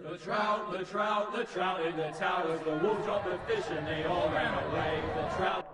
The trout in the towers, the wolves dropped the fish and they all ran away. The trout.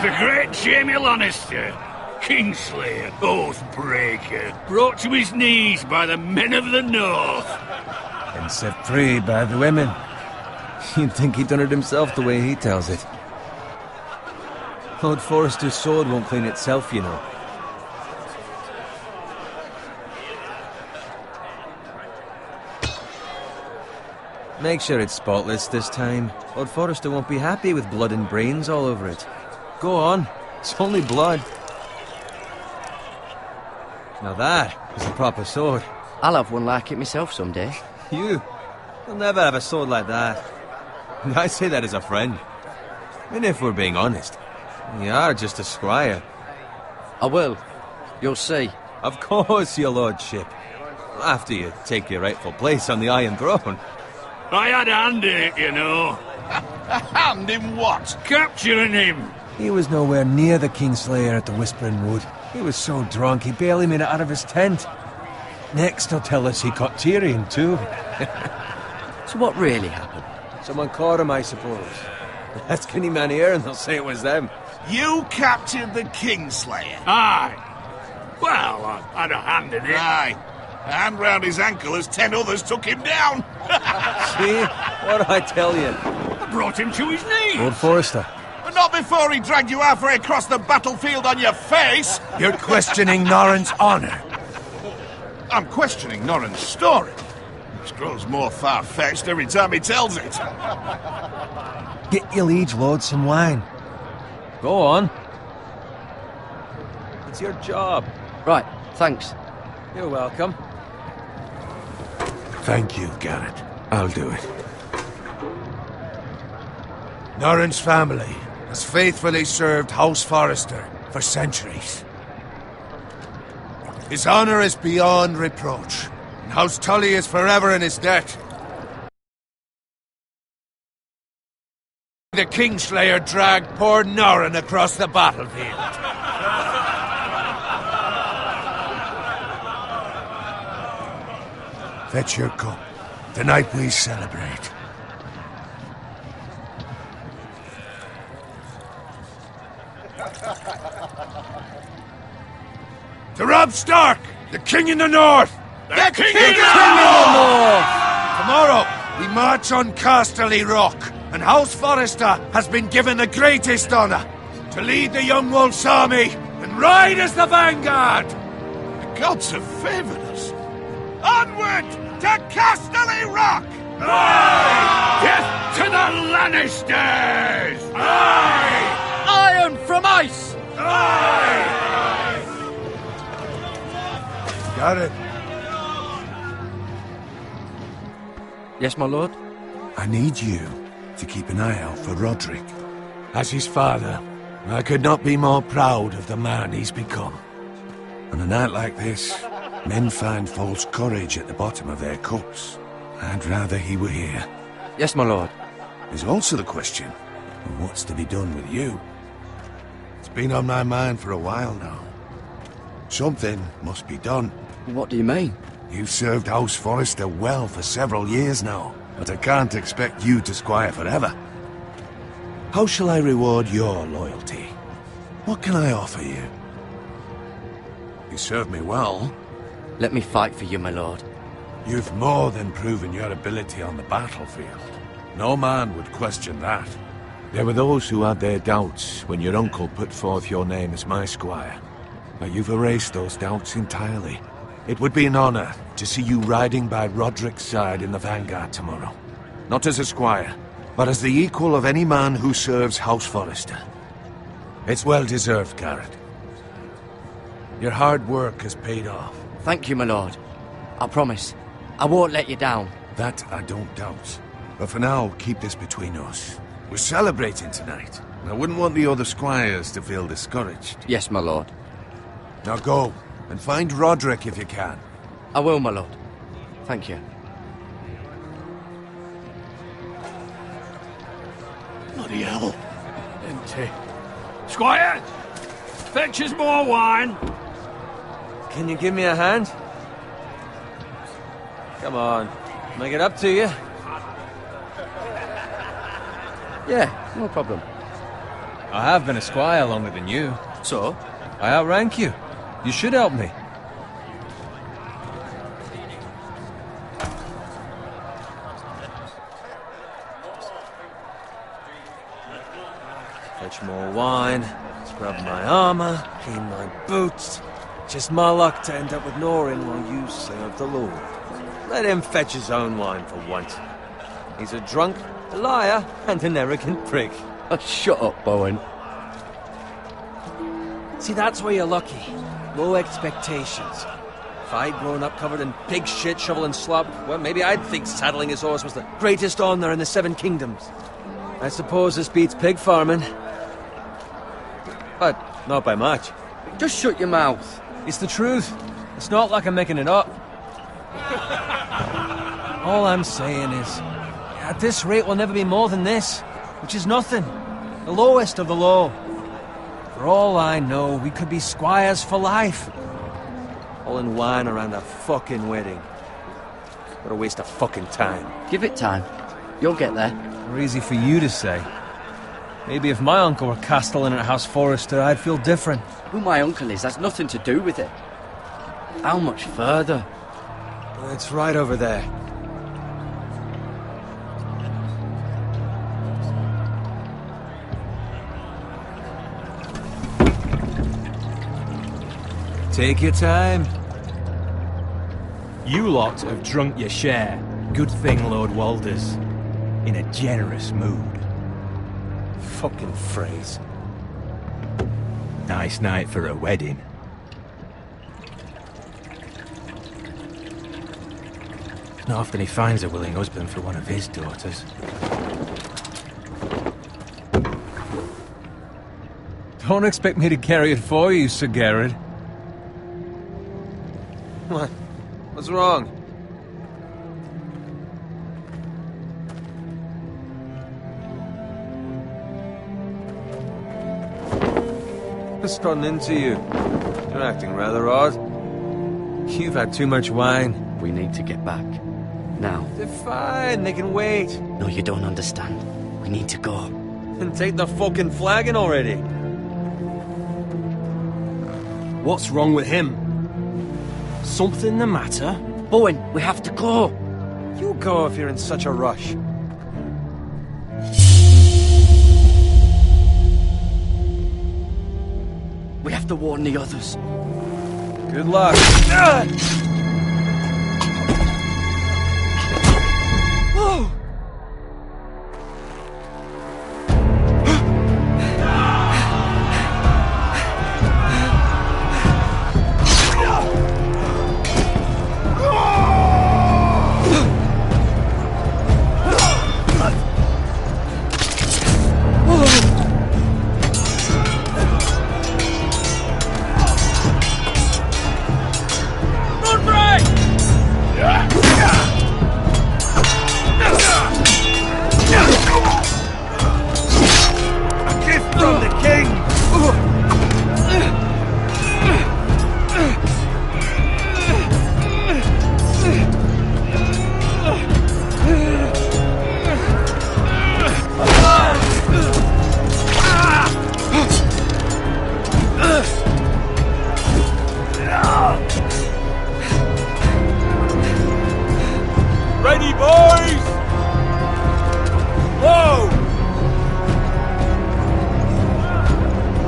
The great Jamie Lannister, Kingslayer, Oathbreaker, brought to his knees by the men of the North. And set free by the women. You'd think he'd done it himself the way he tells it. Lord Forrester's sword won't clean itself, you know. Make sure it's spotless this time. Lord Forrester won't be happy with blood and brains all over it. Go on. It's only blood. Now that is a proper sword. I'll have one like it myself someday. You'll never have a sword like that. And I say that as a friend. And if we're being honest, you are just a squire. I will. You'll see. Of course, your lordship. After you take your rightful place on the Iron Throne. I had a hand in it, you know. A hand in what? Capturing him. He was nowhere near the Kingslayer at the Whispering Wood. He was so drunk he barely made it out of his tent. Next he'll tell us he caught Tyrion too. So what really happened? Someone caught him, I suppose. Ask any man here and they'll say it was them. You captured the Kingslayer? Aye. Well, I had a hand in it. Aye. A hand round his ankle as 10 others took him down. See? What did I tell you? I brought him to his knees. Lord Forrester. But not before he dragged you halfway across the battlefield on your face! You're questioning Norrin's honor. I'm questioning Norrin's story. It grows more far-fetched every time he tells it. Get your liege lord some wine. Go on. It's your job. Right, thanks. You're welcome. Thank you, Garrett. I'll do it. Norrin's family has faithfully served House Forrester for centuries. His honor is beyond reproach, and House Tully is forever in his debt. The Kingslayer dragged poor Norrin across the battlefield. Fetch your cup. Tonight we celebrate. To Robb Stark, the King in the North! The King in the North! Tomorrow, we march on Casterly Rock, and House Forrester has been given the greatest honor to lead the Young Wolf's army and ride as the vanguard! The gods have favored us. Onward to Casterly Rock! Aye! Death to the Lannisters! Aye! Iron from ice! Aye! Got it. Yes, my lord? I need you to keep an eye out for Roderick. As his father, I could not be more proud of the man he's become. On a night like this, men find false courage at the bottom of their cups. I'd rather he were here. Yes, my lord. There's also the question of what's to be done with you. It's been on my mind for a while now. Something must be done. What do you mean? You've served House Forrester well for several years now, but I can't expect you to squire forever. How shall I reward your loyalty? What can I offer you? You served me well. Let me fight for you, my lord. You've more than proven your ability on the battlefield. No man would question that. There were those who had their doubts when your uncle put forth your name as my squire. But you've erased those doubts entirely. It would be an honor to see you riding by Roderick's side in the vanguard tomorrow. Not as a squire, but as the equal of any man who serves House Forrester. It's well deserved, Garrett. Your hard work has paid off. Thank you, my lord. I promise. I won't let you down. That I don't doubt. But for now, keep this between us. We're celebrating tonight. I wouldn't want the other squires to feel discouraged. Yes, my lord. Now go, and find Roderick if you can. I will, my lord. Thank you. Bloody hell. Empty. Squire! Fetch us more wine! Can you give me a hand? Come on. Make it up to you. Yeah, no problem. I have been a squire longer than you. So? I outrank you. You should help me. Fetch more wine, scrub my armor, clean my boots. Just my luck to end up with Norrin while you serve the Lord. Let him fetch his own wine for once. He's a drunk, a liar, and an arrogant prick. Oh, shut up, Bowen. See, that's where you're lucky. Low expectations. If I'd grown up covered in pig shit, shoveling slop, well, maybe I'd think saddling his horse was the greatest honor in the Seven Kingdoms. I suppose this beats pig farming. But not by much. Just shut your mouth. It's the truth. It's not like I'm making it up. All I'm saying is, at this rate we'll never be more than this, which is nothing. The lowest of the low. For all I know, we could be squires for life. All in wine around a fucking wedding. What a waste of fucking time. Give it time. You'll get there. Or easy for you to say. Maybe if my uncle were castellan at House Forrester, I'd feel different. Who my uncle is has nothing to do with it. How much further? It's right over there. Take your time. You lot have drunk your share. Good thing Lord Walder's in a generous mood. Fucking phrase. Nice night for a wedding. Not often he finds a willing husband for one of his daughters. Don't expect me to carry it for you, Sir Garrett. What? What's wrong? What's gotten into you? You're acting rather odd. You've had too much wine. We need to get back. Now. They're fine, they can wait. No, you don't understand. We need to go. Then take the fucking flagon already. What's wrong with him? Something the matter? Bowen, we have to go. You go if you're in such a rush. We have to warn the others. Good luck. Ready, boys! Whoa!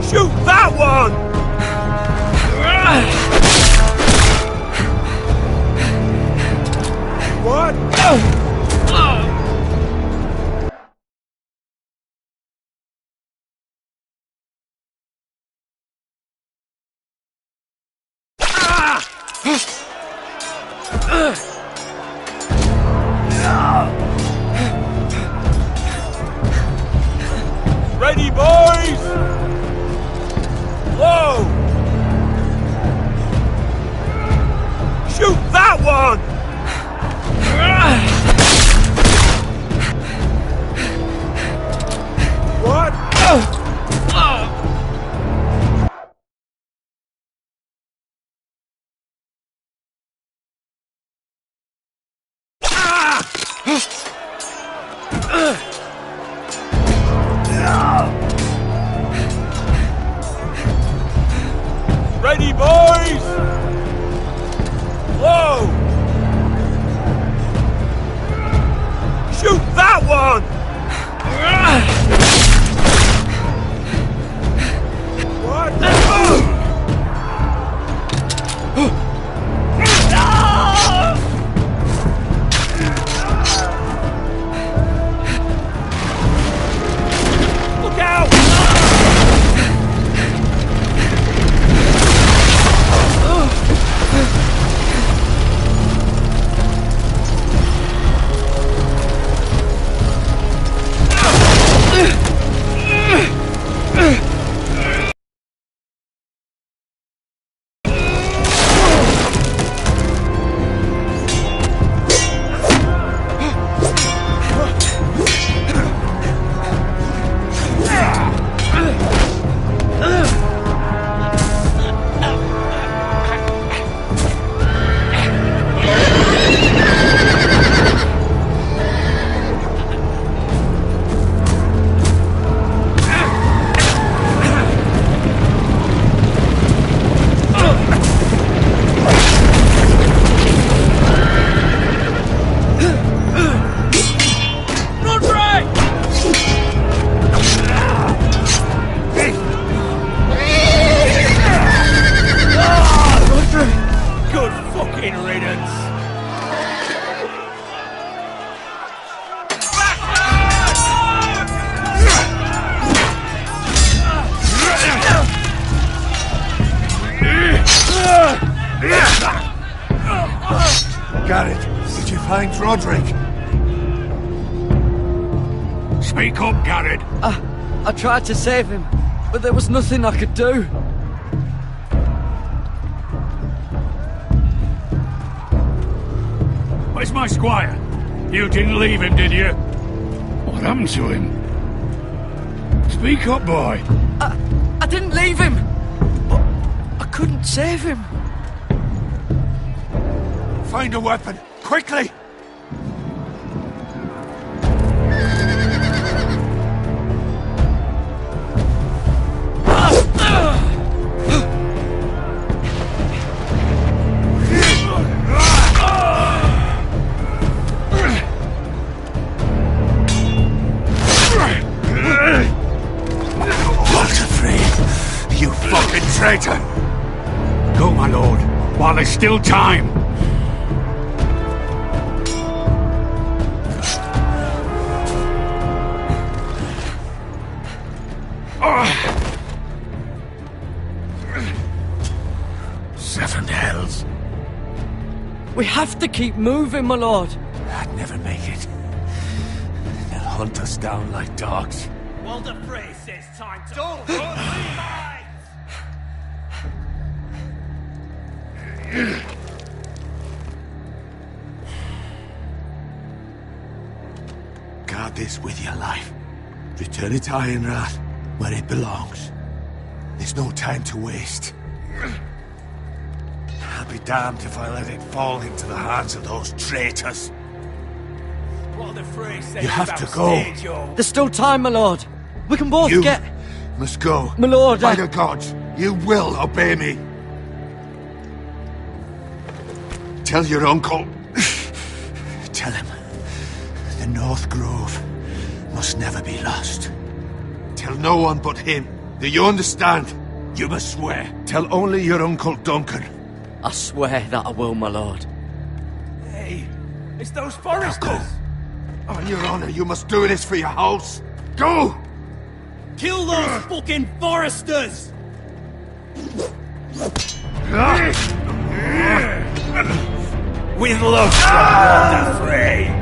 Shoot that one! What? Ready, boys! Whoa! Shoot that one! What? Ready, boys! Whoa! Shoot that one! What? Look out! Garrett, did you find Roderick? Speak up, Garrett. I tried to save him, but there was nothing I could do. Where's my squire? You didn't leave him, did you? What happened to him? Speak up, boy. I didn't leave him, but I couldn't save him. Find a weapon, quickly! You fucking traitor! Go, my lord, while there's still time. Seven hells. We have to keep moving, my lord. I'd never make it. They'll hunt us down like dogs. Walder Frey says time to... Don't run, Guard this with your life. Return it to Ironrath, where it belongs. There's no time to waste. I'll be damned if I let it fall into the hands of those traitors. Walder Frey says You have to go. There's still time, my lord. We can both You get... must go. My lord, By the gods, you will obey me. Tell your uncle. Tell him the North Grove must never be lost. Tell no one but him. Do you understand? You must swear. Tell only your Uncle Duncan. I swear that I will, my lord. Hey, it's those foresters! Go. On your honor, you must do this for your house. Go! Kill those fucking foresters! With love from Walder Frey.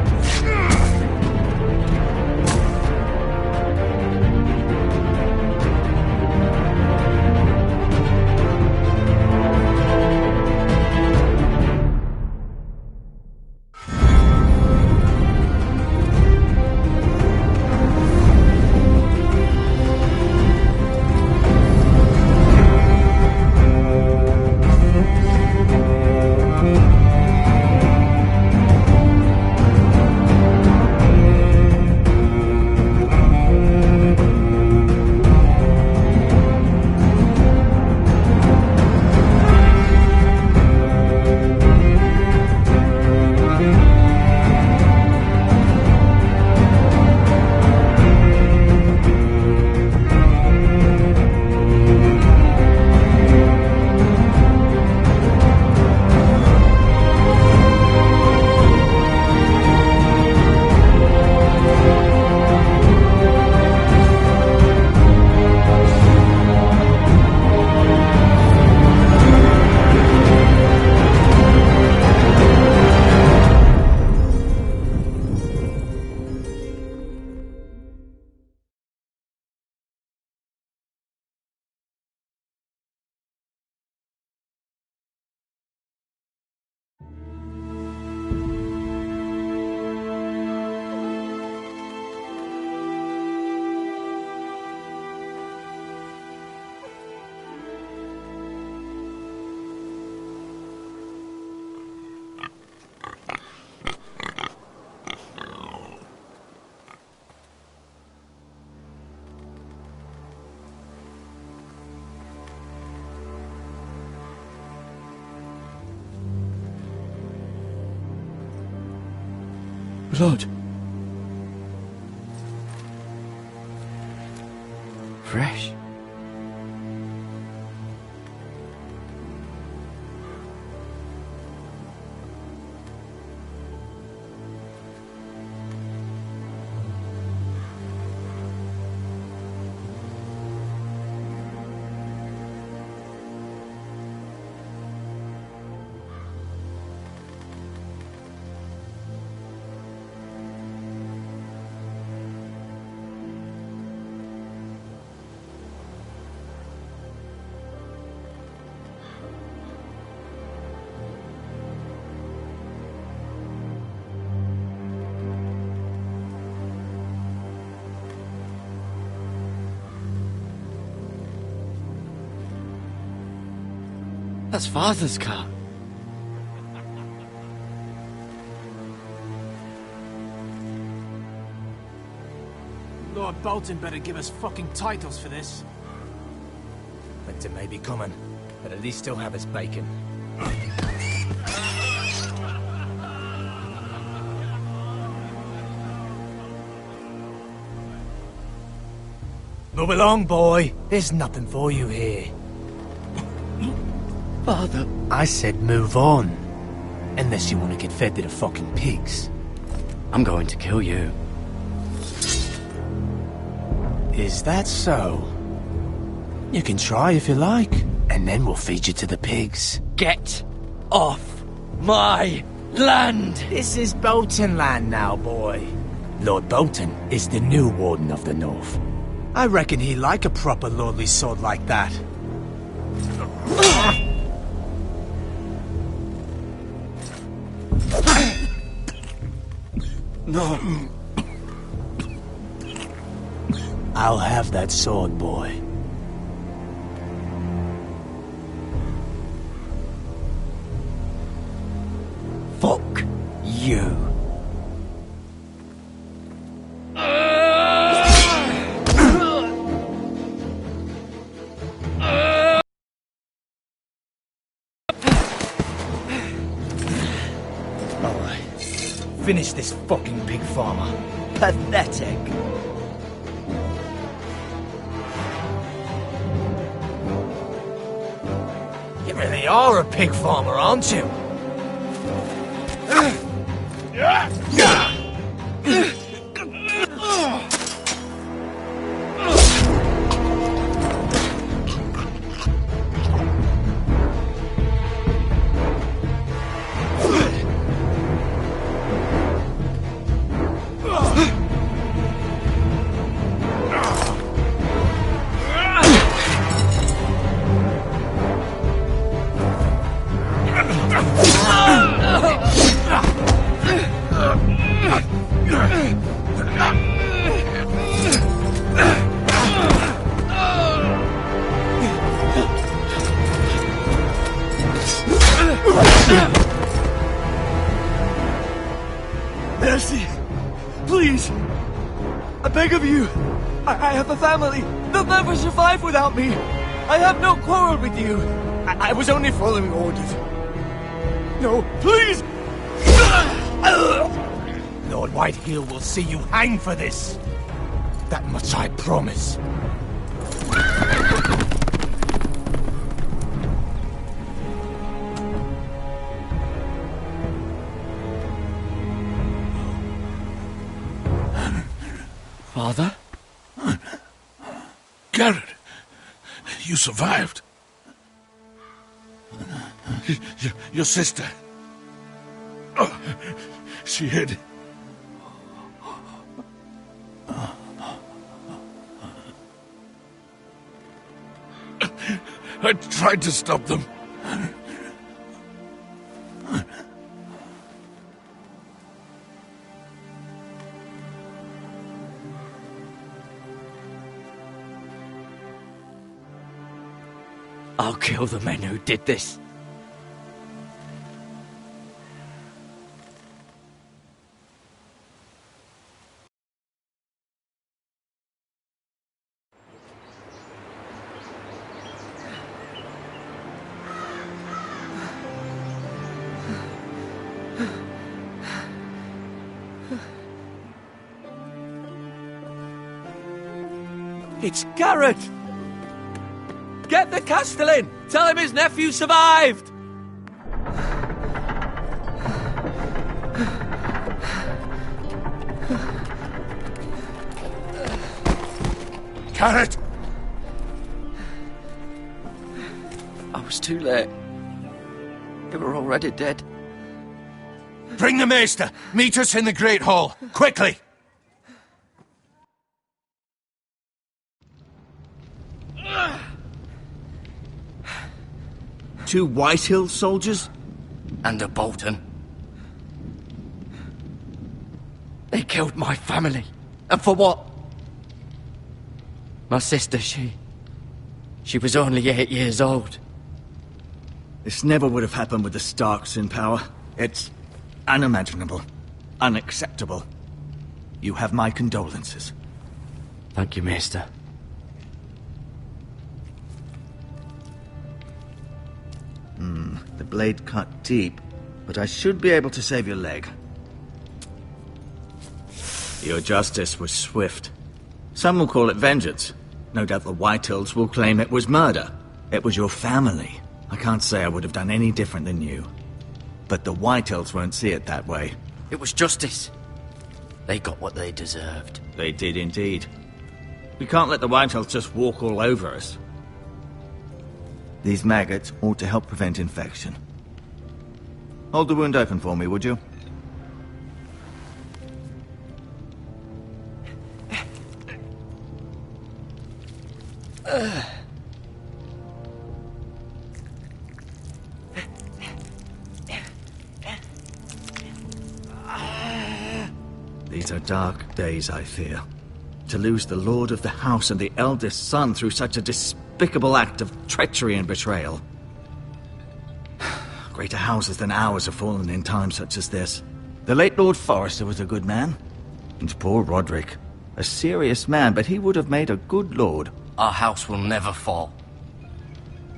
Blood. Fresh. That's Father's car. Lord Bolton better give us fucking titles for this. Winter may be coming, but at least he'll have his bacon. Move along, boy. There's nothing for you here. Father. I said move on. Unless you want to get fed to the fucking pigs. I'm going to kill you. Is that so? You can try if you like, and then we'll feed you to the pigs. Get off my land! This is Bolton land now, boy. Lord Bolton is the new Warden of the North. I reckon he like a proper lordly sword like that. No. I'll have that sword, boy. Fuck you. Finish this fucking pig farmer. Pathetic. You really are a pig farmer, aren't you? Mercy! Please! I beg of you! I have a family! They'll never survive without me! I have no quarrel with you! I was only following orders. No, please! Lord Whitehill will see you hang for this. That much I promise. Father? Garrett, you survived. Your sister. Oh, she hid. I tried to stop them. I'll kill the men who did this. It's Garrett! Get the Castellan! Tell him his nephew survived! Garrett! I was too late. They were already dead. Bring the Maester! Meet us in the Great Hall! Quickly! Two Whitehill soldiers? And a Bolton. They killed my family. And for what? My sister, she was only 8 years old. This never would have happened with the Starks in power. It's unimaginable. Unacceptable. You have my condolences. Thank you, Maester. The blade cut deep, but I should be able to save your leg. Your justice was swift. Some will call it vengeance. No doubt the Whitehills will claim it was murder. It was your family. I can't say I would have done any different than you. But the Whitehills won't see it that way. It was justice. They got what they deserved. They did indeed. We can't let the Whitehills just walk all over us. These maggots ought to help prevent infection. Hold the wound open for me, would you? These are dark days, I fear. To lose the lord of the house and the eldest son through such a despicable act of treachery and betrayal. Greater houses than ours have fallen in times such as this. The late Lord Forrester was a good man. And poor Roderick. A serious man, but he would have made a good lord. Our house will never fall.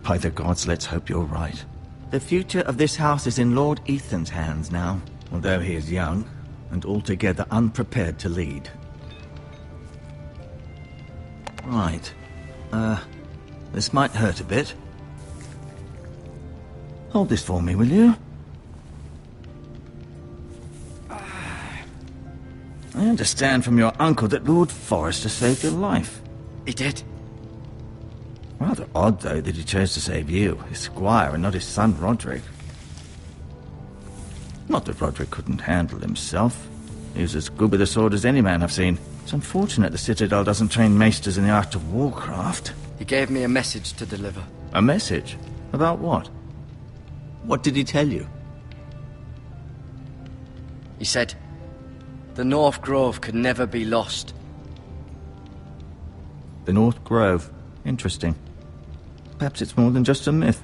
By the gods, let's hope you're right. The future of this house is in Lord Ethan's hands now, although he is young and altogether unprepared to lead. Right. This might hurt a bit. Hold this for me, will you? I understand from your uncle that Lord Forrester saved your life. He did. Rather odd, though, that he chose to save you, his squire, and not his son Roderick. Not that Roderick couldn't handle himself. He was as good with a sword as any man I've seen. It's unfortunate the Citadel doesn't train maesters in the art of warcraft. He gave me a message to deliver. A message? About what? What did he tell you? He said, the North Grove could never be lost. The North Grove? Interesting. Perhaps it's more than just a myth.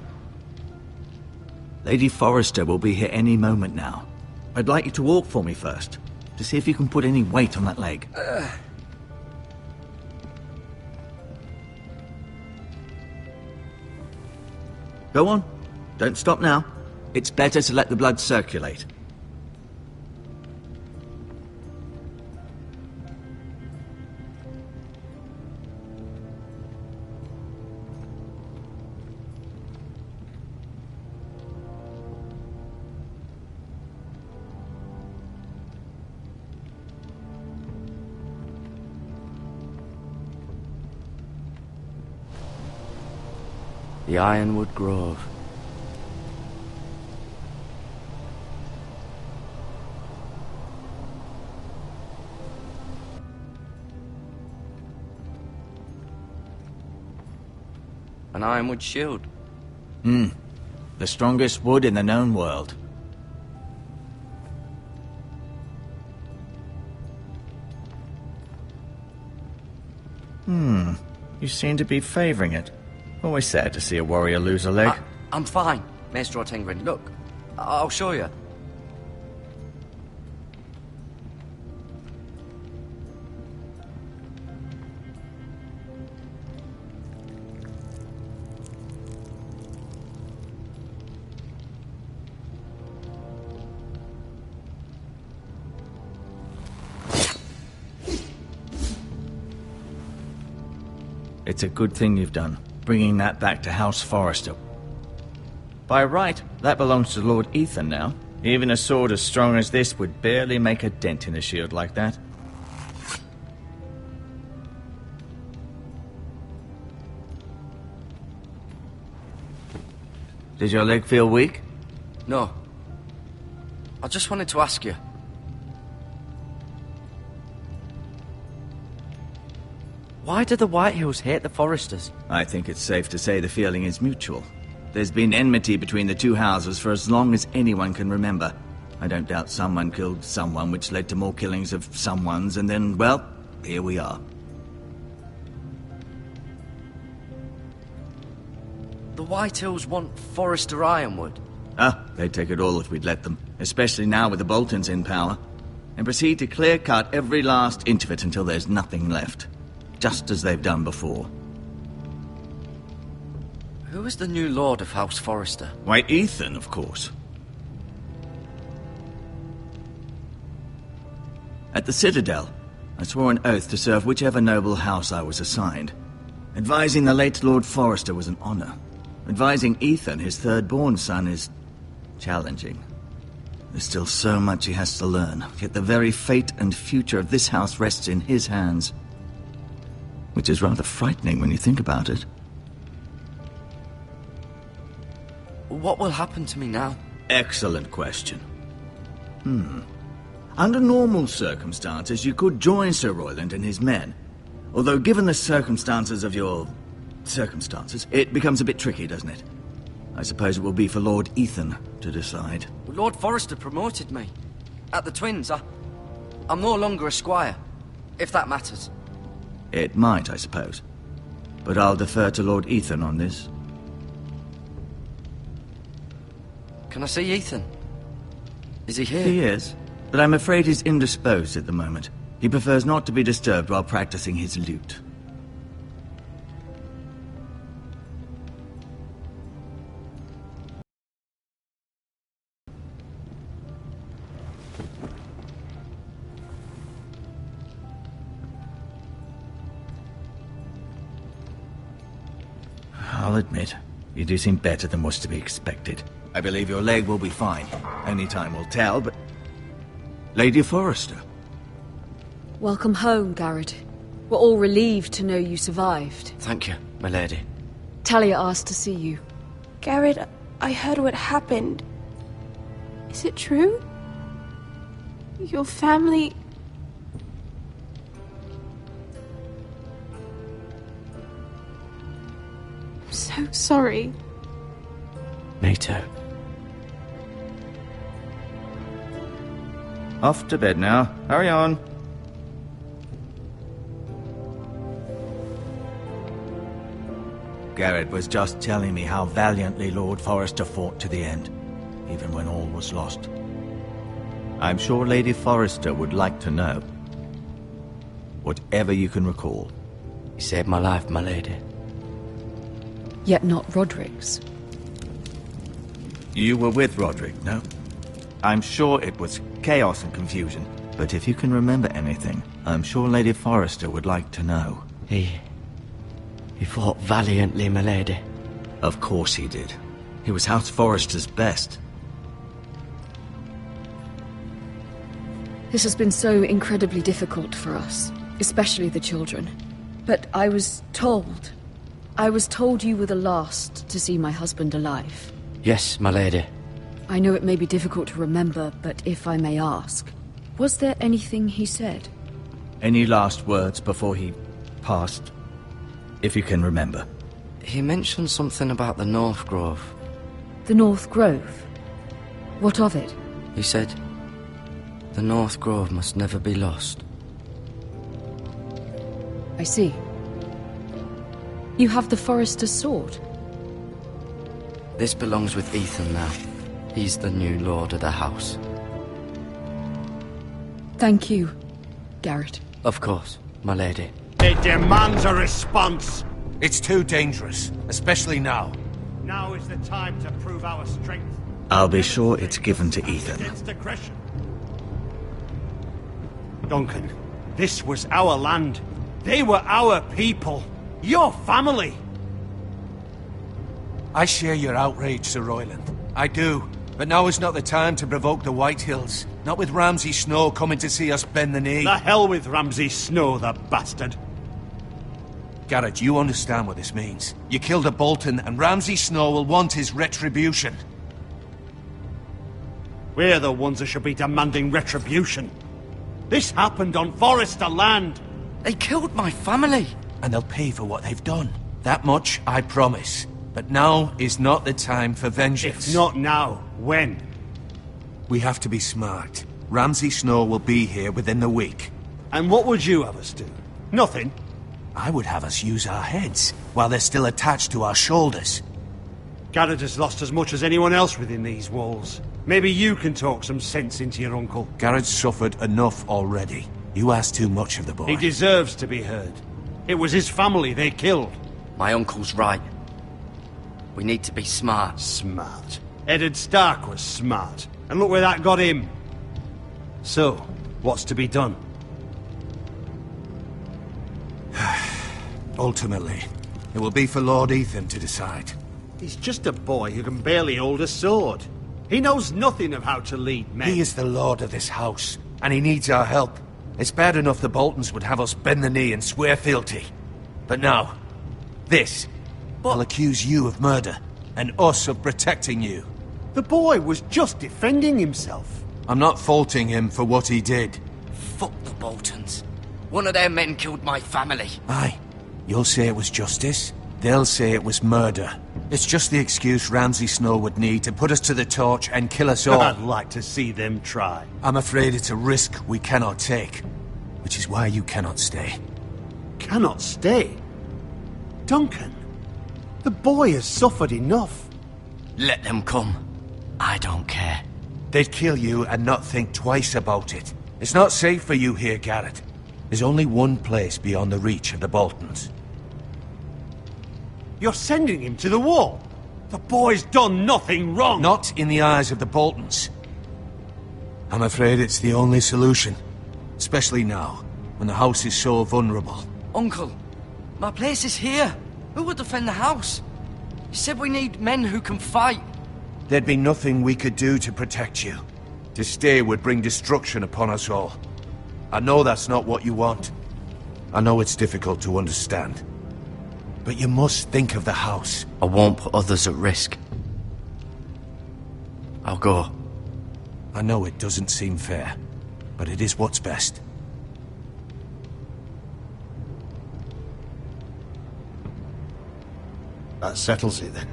Lady Forrester will be here any moment now. I'd like you to walk for me first, to see if you can put any weight on that leg. Go on. Don't stop now. It's better to let the blood circulate. The Ironwood Grove. An ironwood shield. The strongest wood in the known world. You seem to be favoring it. Always sad to see a warrior lose a leg. I'm fine, Maester Ortengrin. Look, I'll show you. It's a good thing you've done, bringing that back to House Forrester. By right, that belongs to Lord Ethan now. Even a sword as strong as this would barely make a dent in a shield like that. Did your leg feel weak? No. I just wanted to ask you. Why do the Whitehills hate the Forresters? I think it's safe to say the feeling is mutual. There's been enmity between the two houses for as long as anyone can remember. I don't doubt someone killed someone, which led to more killings of someones, and then, well, here we are. The White Hills want Forrester Ironwood. Ah, they'd take it all if we'd let them, especially now with the Boltons in power, and proceed to clear-cut every last inch of it until there's nothing left, just as they've done before. Who is the new Lord of House Forrester? Why, Ethan, of course. At the Citadel, I swore an oath to serve whichever noble house I was assigned. Advising the late Lord Forrester was an honor. Advising Ethan, his third-born son, is challenging. There's still so much he has to learn, yet the very fate and future of this house rests in his hands. Which is rather frightening when you think about it. What will happen to me now? Excellent question. Under normal circumstances, you could join Sir Royland and his men. Although given the circumstances of your... circumstances, it becomes a bit tricky, doesn't it? I suppose it will be for Lord Ethan to decide. Lord Forrester promoted me. At the Twins, I'm no longer a squire, if that matters. It might, I suppose. But I'll defer to Lord Ethan on this. Can I see Ethan? Is he here? He is, but I'm afraid he's indisposed at the moment. He prefers not to be disturbed while practicing his lute. I'll admit, you do seem better than was to be expected. I believe your leg will be fine. Only time will tell, but... Lady Forrester. Welcome home, Garrett. We're all relieved to know you survived. Thank you, my lady. Talia asked to see you. Garrett, I heard what happened. Is it true? Your family... I'm so sorry. Me too. Off to bed now. Hurry on. Garrett was just telling me how valiantly Lord Forrester fought to the end, even when all was lost. I'm sure Lady Forrester would like to know. Whatever you can recall. You saved my life, my lady. Yet not Roderick's. You were with Roderick, no? I'm sure it was chaos and confusion, but if you can remember anything, I'm sure Lady Forrester would like to know. He fought valiantly, my lady. Of course he did. He was House Forrester's best. This has been so incredibly difficult for us, especially the children. But I was told you were the last to see my husband alive. Yes, my lady. I know it may be difficult to remember, but if I may ask, was there anything he said? Any last words before he passed? If you can remember. He mentioned something about the North Grove. The North Grove? What of it? He said, the North Grove must never be lost. I see. You have the Forrester's sword. This belongs with Ethan now. He's the new lord of the house. Thank you, Garrett. Of course, my lady. It demands a response. It's too dangerous, especially now. Now is the time to prove our strength. I'll be sure it's given to Ethan. Against aggression. Duncan, this was our land. They were our people. Your family. I share your outrage, Sir Royland. I do. But now is not the time to provoke the White Hills. Not with Ramsay Snow coming to see us bend the knee. The hell with Ramsay Snow, the bastard. Garrett, you understand what this means. You killed a Bolton, and Ramsay Snow will want his retribution. We're the ones that should be demanding retribution. This happened on Forrester land. They killed my family. And they'll pay for what they've done. That much, I promise. But now is not the time for vengeance. If not now, when? We have to be smart. Ramsay Snow will be here within the week. And what would you have us do? Nothing? I would have us use our heads, while they're still attached to our shoulders. Garrett has lost as much as anyone else within these walls. Maybe you can talk some sense into your uncle. Garrett's suffered enough already. You ask too much of the boy. He deserves to be heard. It was his family they killed. My uncle's right. We need to be smart. Smart. Eddard Stark was smart. And look where that got him. So, what's to be done? Ultimately, it will be for Lord Ethan to decide. He's just a boy who can barely hold a sword. He knows nothing of how to lead men. He is the lord of this house, and he needs our help. It's bad enough the Boltons would have us bend the knee and swear fealty. But now, this will accuse you of murder, and us of protecting you. The boy was just defending himself. I'm not faulting him for what he did. Fuck the Boltons. One of their men killed my family. Aye. You'll say it was justice. They'll say it was murder. It's just the excuse Ramsay Snow would need to put us to the torch and kill us all. I'd like to see them try. I'm afraid it's a risk we cannot take. Which is why you cannot stay. Cannot stay? Duncan, the boy has suffered enough. Let them come. I don't care. They'd kill you and not think twice about it. It's not safe for you here, Garrett. There's only one place beyond the reach of the Boltons. You're sending him to the wall. The boy's done nothing wrong. Not in the eyes of the Boltons. I'm afraid it's the only solution. Especially now, when the house is so vulnerable. Uncle, my place is here. Who will defend the house? You said we need men who can fight. There'd be nothing we could do to protect you. To stay would bring destruction upon us all. I know that's not what you want. I know it's difficult to understand. But you must think of the house. I won't put others at risk. I'll go. I know it doesn't seem fair, but it is what's best. That settles it then.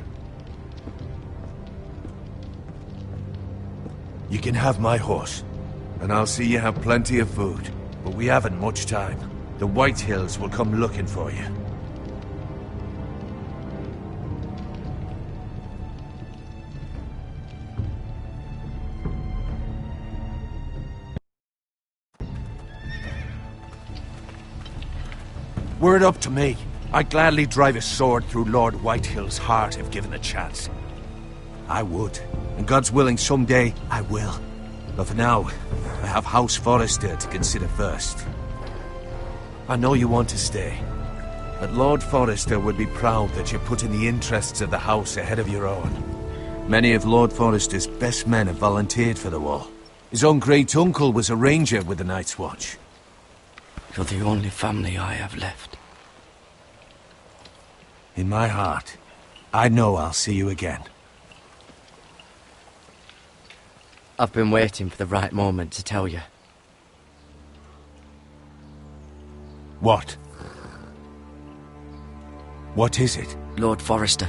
You can have my horse, and I'll see you have plenty of food. But we haven't much time. The White Hills will come looking for you. Were it up to me, I'd gladly drive a sword through Lord Whitehill's heart if given the chance. I would, and God's willing someday I will. But for now, I have House Forrester to consider first. I know you want to stay, but Lord Forrester would be proud that you're putting the interests of the house ahead of your own. Many of Lord Forrester's best men have volunteered for the wall. His own great-uncle was a ranger with the Night's Watch. You're the only family I have left. In my heart, I know I'll see you again. I've been waiting for the right moment to tell you. What? What is it? Lord Forrester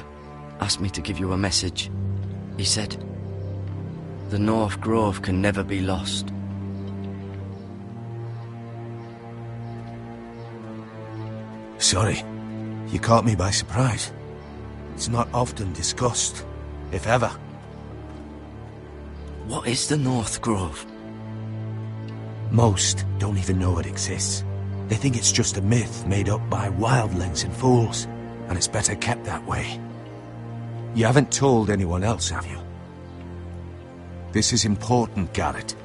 asked me to give you a message. He said, the North Grove can never be lost. Sorry, you caught me by surprise. It's not often discussed, if ever. What is the North Grove? Most don't even know it exists. They think it's just a myth made up by wildlings and fools, and it's better kept that way. You haven't told anyone else, have you? This is important, Garrett.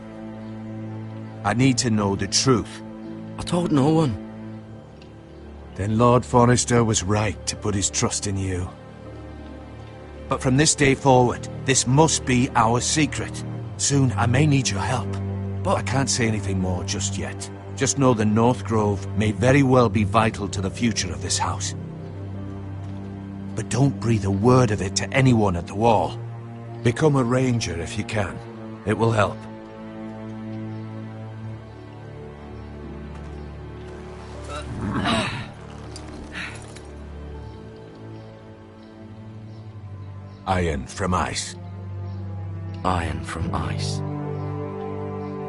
I need to know the truth. I told no one. Then Lord Forrester was right to put his trust in you. But from this day forward, this must be our secret. Soon I may need your help, but I can't say anything more just yet. Just know the North Grove may very well be vital to the future of this house. But don't breathe a word of it to anyone at the wall. Become a ranger if you can. It will help. Iron from ice. Iron from ice.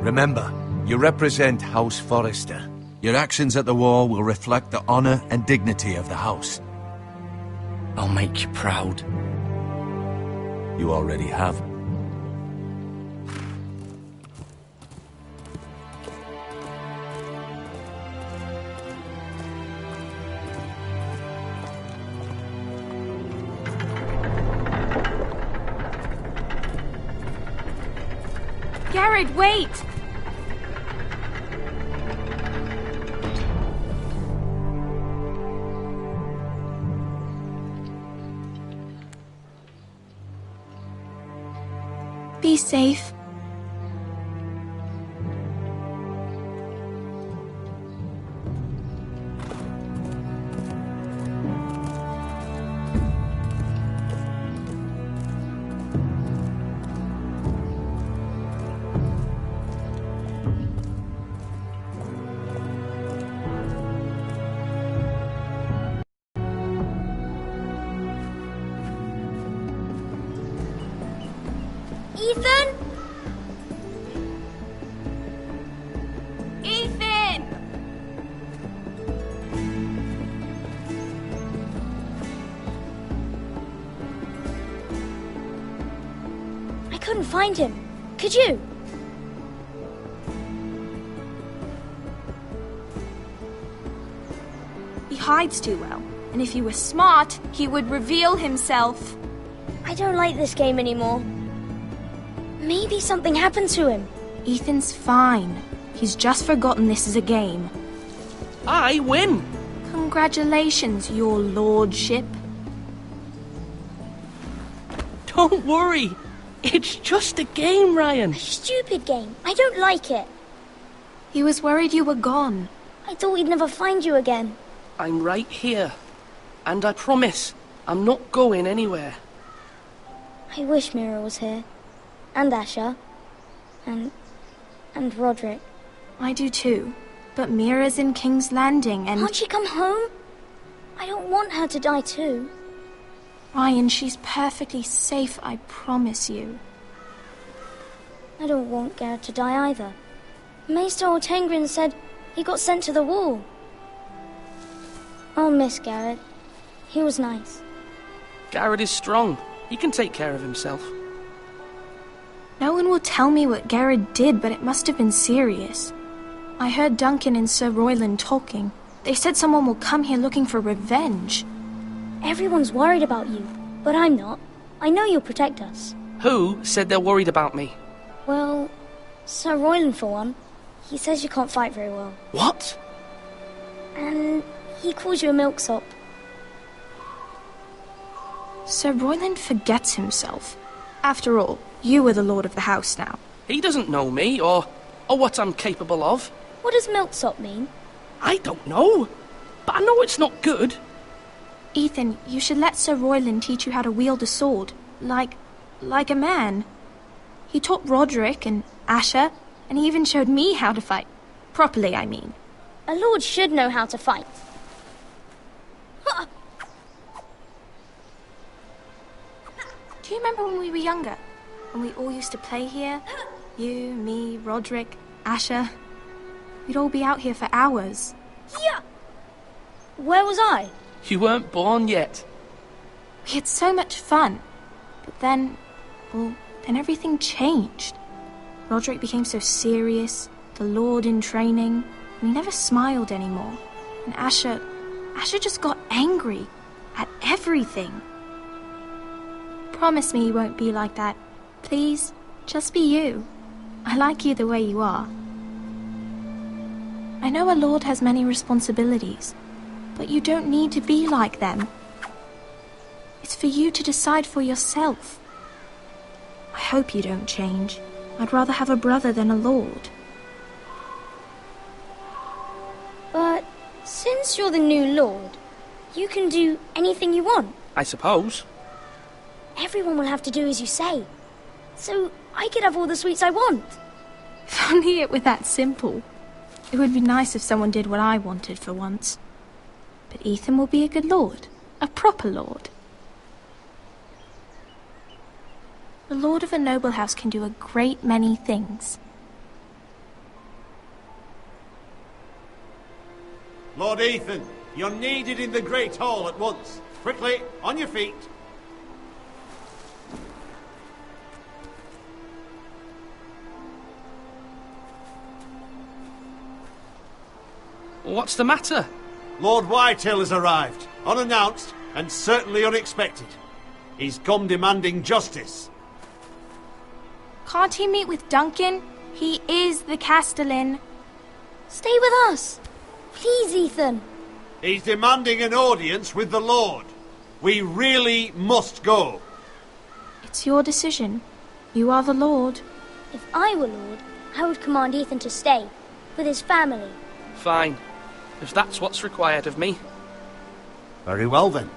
Remember, you represent House Forrester. Your actions at the wall will reflect the honor and dignity of the house. I'll make you proud. You already have. Garrett, wait! Be safe. Ethan? Ethan! I couldn't find him. Could you? He hides too well, and if he were smart, he would reveal himself. I don't like this game anymore. Maybe something happened to him. Ethan's fine. He's just forgotten this is a game. I win! Congratulations, your lordship. Don't worry. It's just a game, Ryan. A stupid game. I don't like it. He was worried you were gone. I thought we'd never find you again. I'm right here. And I promise, I'm not going anywhere. I wish Mira was here. And Asher. And Roderick. I do too. But Mira's in King's Landing and... Can't she come home? I don't want her to die too. Ryan, she's perfectly safe, I promise you. I don't want Garrett to die either. Maester Ortengrin said he got sent to the wall. I'll miss Garrett. He was nice. Garrett is strong. He can take care of himself. No one will tell me what Garrett did, but it must have been serious. I heard Duncan and Sir Royland talking. They said someone will come here looking for revenge. Everyone's worried about you, but I'm not. I know you'll protect us. Who said they're worried about me? Well, Sir Royland for one. He says you can't fight very well. What? And he calls you a milksop. Sir Royland forgets himself. After all, you are the lord of the house now. He doesn't know me, or what I'm capable of. What does milksop mean? I don't know, but I know it's not good. Ethan, you should let Sir Royland teach you how to wield a sword, like a man. He taught Roderick and Asher, and he even showed me how to fight. Properly, I mean. A lord should know how to fight. Do you remember when we were younger? When we all used to play here? You, me, Roderick, Asher. We'd all be out here for hours. Yeah! Where was I? You weren't born yet. We had so much fun. But then everything changed. Roderick became so serious, the Lord in training, and he never smiled anymore. And Asher just got angry at everything. Promise me you won't be like that. Please, just be you. I like you the way you are. I know a lord has many responsibilities, but you don't need to be like them. It's for you to decide for yourself. I hope you don't change. I'd rather have a brother than a lord. But since you're the new lord, you can do anything you want. I suppose. Everyone will have to do as you say. So I could have all the sweets I want. If only it were that simple. It would be nice if someone did what I wanted for once. But Ethan will be a good lord. A proper lord. The lord of a noble house can do a great many things. Lord Ethan, you're needed in the Great Hall at once. Quickly, on your feet. What's the matter? Lord Whitehill has arrived, unannounced and certainly unexpected. He's come demanding justice. Can't he meet with Duncan? He is the Castellan. Stay with us. Please, Ethan. He's demanding an audience with the Lord. We really must go. It's your decision. You are the Lord. If I were Lord, I would command Ethan to stay, with his family. Fine. If that's what's required of me. Very well then.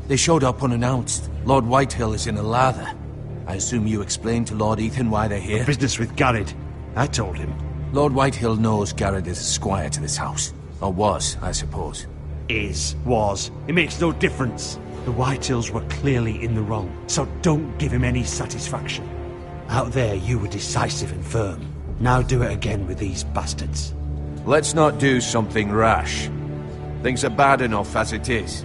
They showed up unannounced. Lord Whitehill is in a lather. I assume you explained to Lord Ethan why they're here? Business with Garrett. I told him. Lord Whitehill knows Garrett is a squire to this house. Or was, I suppose. Was. It makes no difference. The Whitehills were clearly in the wrong, so don't give him any satisfaction. Out there, you were decisive and firm. Now do it again with these bastards. Let's not do something rash. Things are bad enough as it is.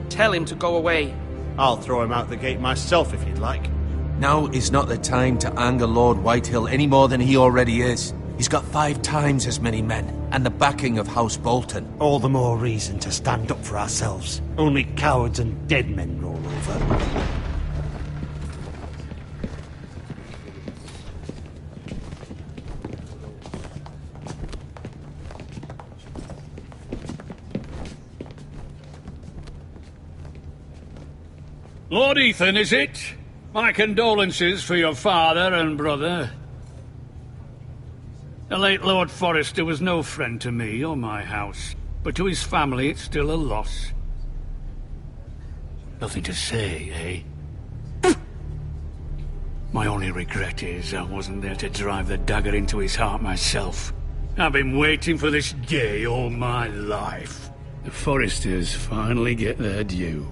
Tell him to go away. I'll throw him out the gate myself if you'd like. Now is not the time to anger Lord Whitehill any more than he already is. He's got 5 times as many men, and the backing of House Bolton. All the more reason to stand up for ourselves. Only cowards and dead men roll over. Lord Ethan, is it? My condolences for your father and brother. The late Lord Forrester was no friend to me or my house, but to his family it's still a loss. Nothing to say, eh? My only regret is I wasn't there to drive the dagger into his heart myself. I've been waiting for this day all my life. The Forresters finally get their due.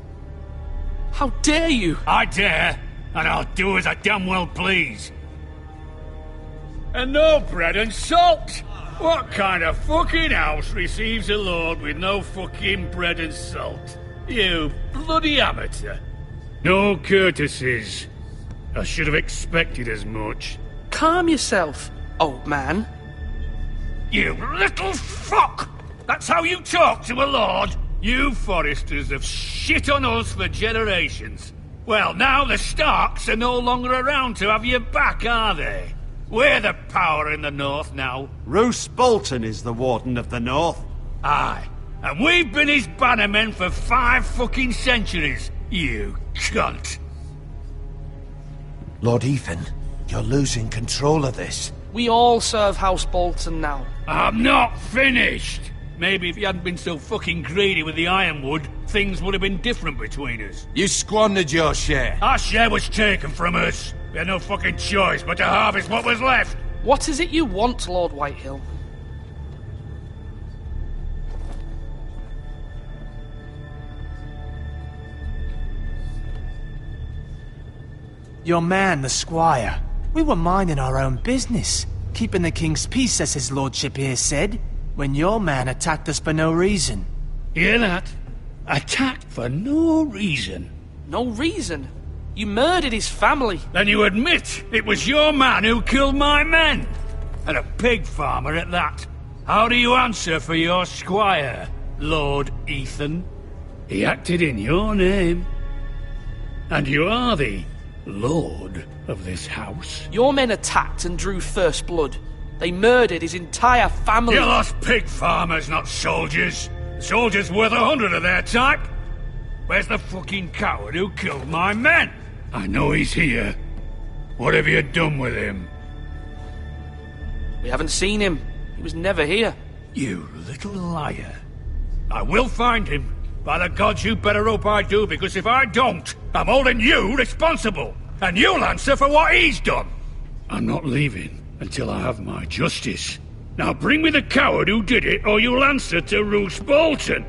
How dare you! I dare, and I'll do as I damn well please. And no bread and salt! What kind of fucking house receives a lord with no fucking bread and salt? You bloody amateur. No courtesies. I should have expected as much. Calm yourself, old man. You little fuck! That's how you talk to a lord? You Forresters have shit on us for generations. Well, now the Starks are no longer around to have you back, are they? We're the power in the north now. Roose Bolton is the Warden of the North. Aye, and we've been his bannermen for 5 fucking centuries, you cunt. Lord Ethan, you're losing control of this. We all serve House Bolton now. I'm not finished! Maybe if you hadn't been so fucking greedy with the ironwood, things would have been different between us. You squandered your share. Our share was taken from us. We had no fucking choice but to harvest what was left. What is it you want, Lord Whitehill? Your man, the squire. We were minding our own business, keeping the king's peace, as his lordship here said, when your man attacked us for no reason. Hear that? Attacked for no reason. No reason? You murdered his family. Then you admit it was your man who killed my men. And a pig farmer at that. How do you answer for your squire, Lord Ethan? He acted in your name. And you are the lord of this house. Your men attacked and drew first blood. They murdered his entire family. You lost pig farmers, not soldiers. Soldiers worth 100 of their type. Where's the fucking coward who killed my men? I know he's here. What have you done with him? We haven't seen him. He was never here. You little liar. I will find him. By the gods, you better hope I do, because if I don't, I'm holding you responsible. And you'll answer for what he's done. I'm not leaving until I have my justice. Now bring me the coward who did it, or you'll answer to Roose Bolton.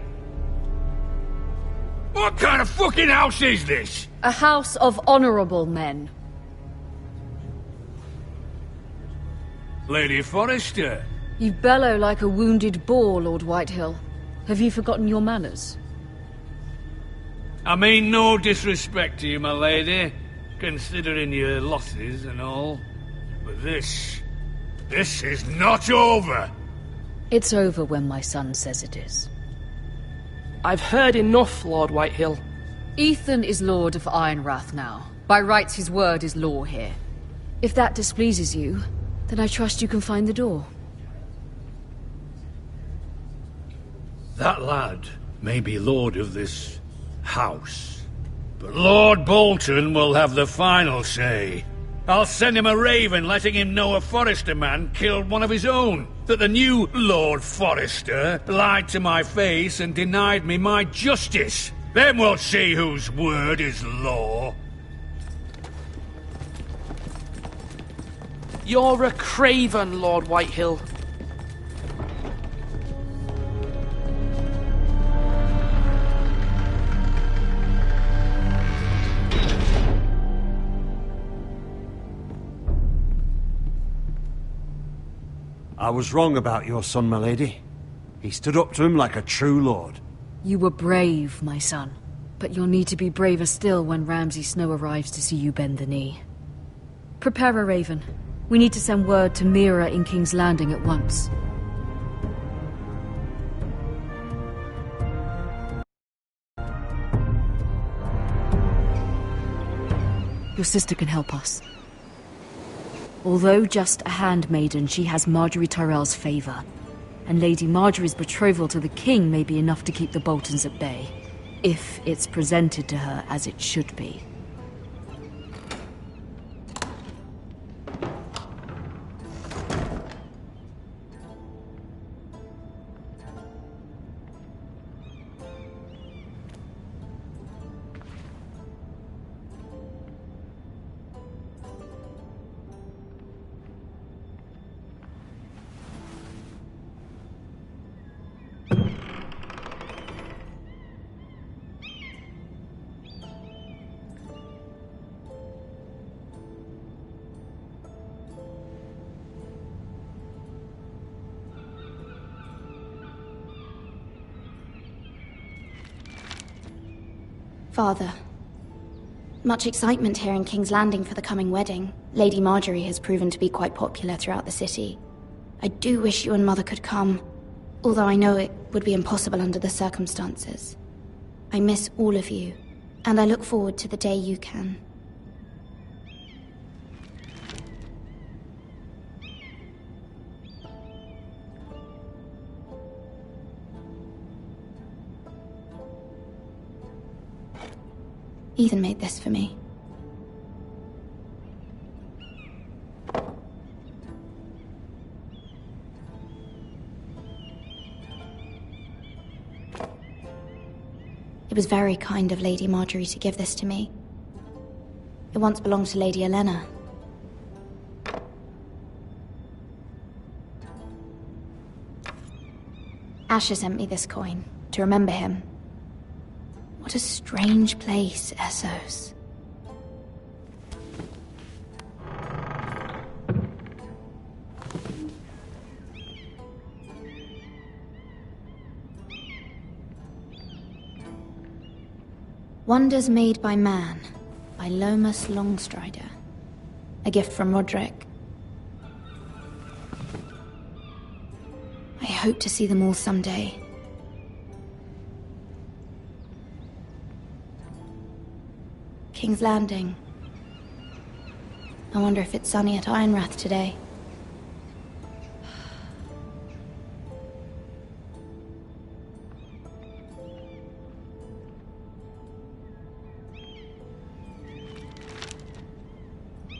What kind of fucking house is this? A house of honorable men. Lady Forrester. You bellow like a wounded boar, Lord Whitehill. Have you forgotten your manners? I mean no disrespect to you, my lady, considering your losses and all. But this is not over. It's over when my son says it is. I've heard enough, Lord Whitehill. Ethan is Lord of Ironrath now. By rights, his word is law here. If that displeases you, then I trust you can find the door. That lad may be lord of this house, but Lord Bolton will have the final say. I'll send him a raven letting him know a Forrester man killed one of his own, that the new Lord Forrester lied to my face and denied me my justice. Then we'll see whose word is law. You're a craven, Lord Whitehill. I was wrong about your son, my lady. He stood up to him like a true lord. You were brave, my son. But you'll need to be braver still when Ramsay Snow arrives to see you bend the knee. Prepare a raven. We need to send word to Mira in King's Landing at once. Your sister can help us. Although just a handmaiden, she has Marjorie Tyrell's favor. And Lady Marjorie's betrothal to the king may be enough to keep the Boltons at bay. If it's presented to her as it should be. Father, much excitement here in King's Landing for the coming wedding. Lady Marjorie has proven to be quite popular throughout the city. I do wish you and Mother could come, although I know it would be impossible under the circumstances. I miss all of you, and I look forward to the day you can. Ethan made this for me. It was very kind of Lady Marjorie to give this to me. It once belonged to Lady Elena. Asher sent me this coin to remember him. What a strange place, Essos. Wonders Made by Man, by Lomas Longstrider. A gift from Roderick. I hope to see them all someday. King's Landing. I wonder if it's sunny at Ironrath today.